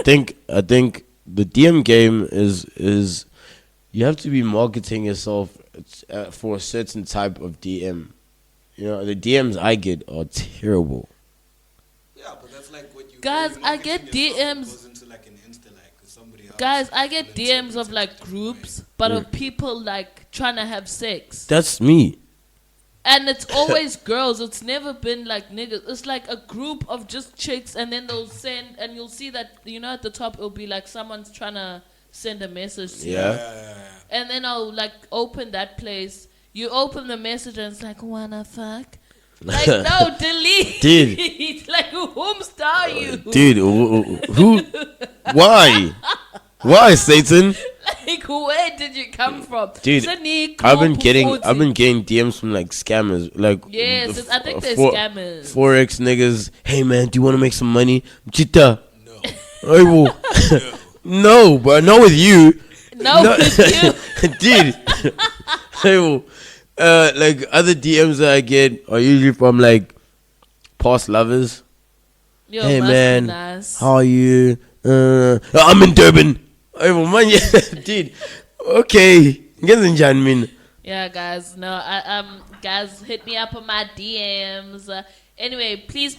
think the DM game is you have to be marketing yourself for a certain type of DM. You know, the DMs I get are terrible. Yeah, but that's like what you. Guys, you're I not get getting yourself, it DMs. goes into like an Insta like with somebody else. Guys, I get and then DMs of somebody like takes it groups, but of people like trying to have sex. That's me. And it's always girls. It's never been like niggas. It's like a group of just chicks, and then they'll send, and you'll see that, you know, at the top it'll be like someone's trying to send a message to you. Yeah. And then I'll like open that place. You open the message and it's like, wanna fuck? Like, no, delete. Dude. Like, whom star you? Dude, who? Why? Why, Satan? Like, where did you come from? Dude, Sydney, I've been Kopu, getting DMs from like scammers, like Yes, I think they're scammers. Forex niggas. Hey man, do you want to make some money? Chita. No. Hey, well, no, but not with you. No, with you. Dude. Hey, well, like other DMs that I get are usually from like past lovers. Yo, Hey must be man, nice. how are you? I'm in Durban. Hey, well, man, yeah, dude. Okay, get in Janmin. Yeah, guys. No, guys, hit me up on my DMs. Anyway, please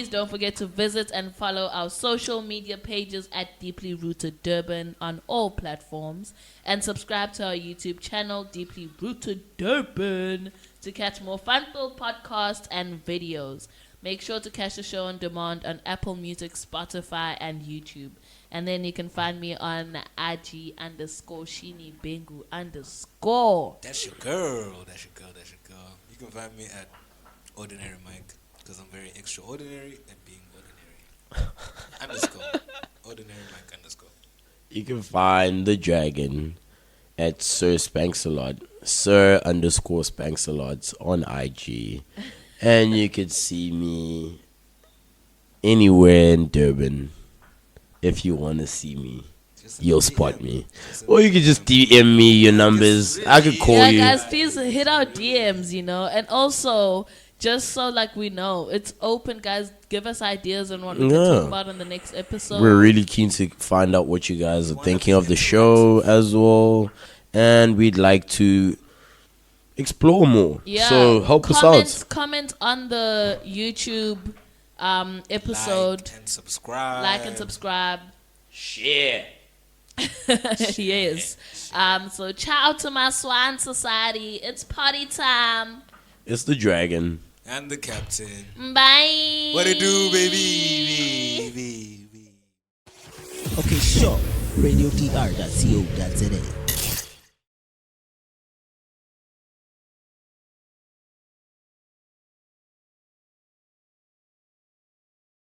don't forget to visit and follow our social media pages at Deeply Rooted Durban on all platforms, and subscribe to our YouTube channel, Deeply Rooted Durban, to catch more fun-filled podcasts and videos. Make sure to catch the show on demand on Apple Music, Spotify, and YouTube. And then you can find me on IG _Shini Bengu _. That's your girl. That's your girl. That's your girl. You can find me at Ordinary Mike because I'm very extraordinary at being ordinary. _ Ordinary Mike _ You can find the dragon at Sir Spanksalot, Sir _Spanksalot on IG. And you could see me anywhere in Durban. If you want to see me, you'll spot me. Or you could just DM me your numbers. I could call you. Yeah, guys, please hit our DMs, you know. And also, just so like we know, it's open, guys. Give us ideas on what we can talk about in the next episode. We're really keen to find out what you guys are thinking of the show as well. And we'd like to explore more. Yeah. So help us out. Comment on the YouTube episode. Like and subscribe. Share. Yes. So ciao to my swan society. It's party time. It's the dragon. And the captain. Bye. What it do, baby? Okay, sure. RadioTR.co.za.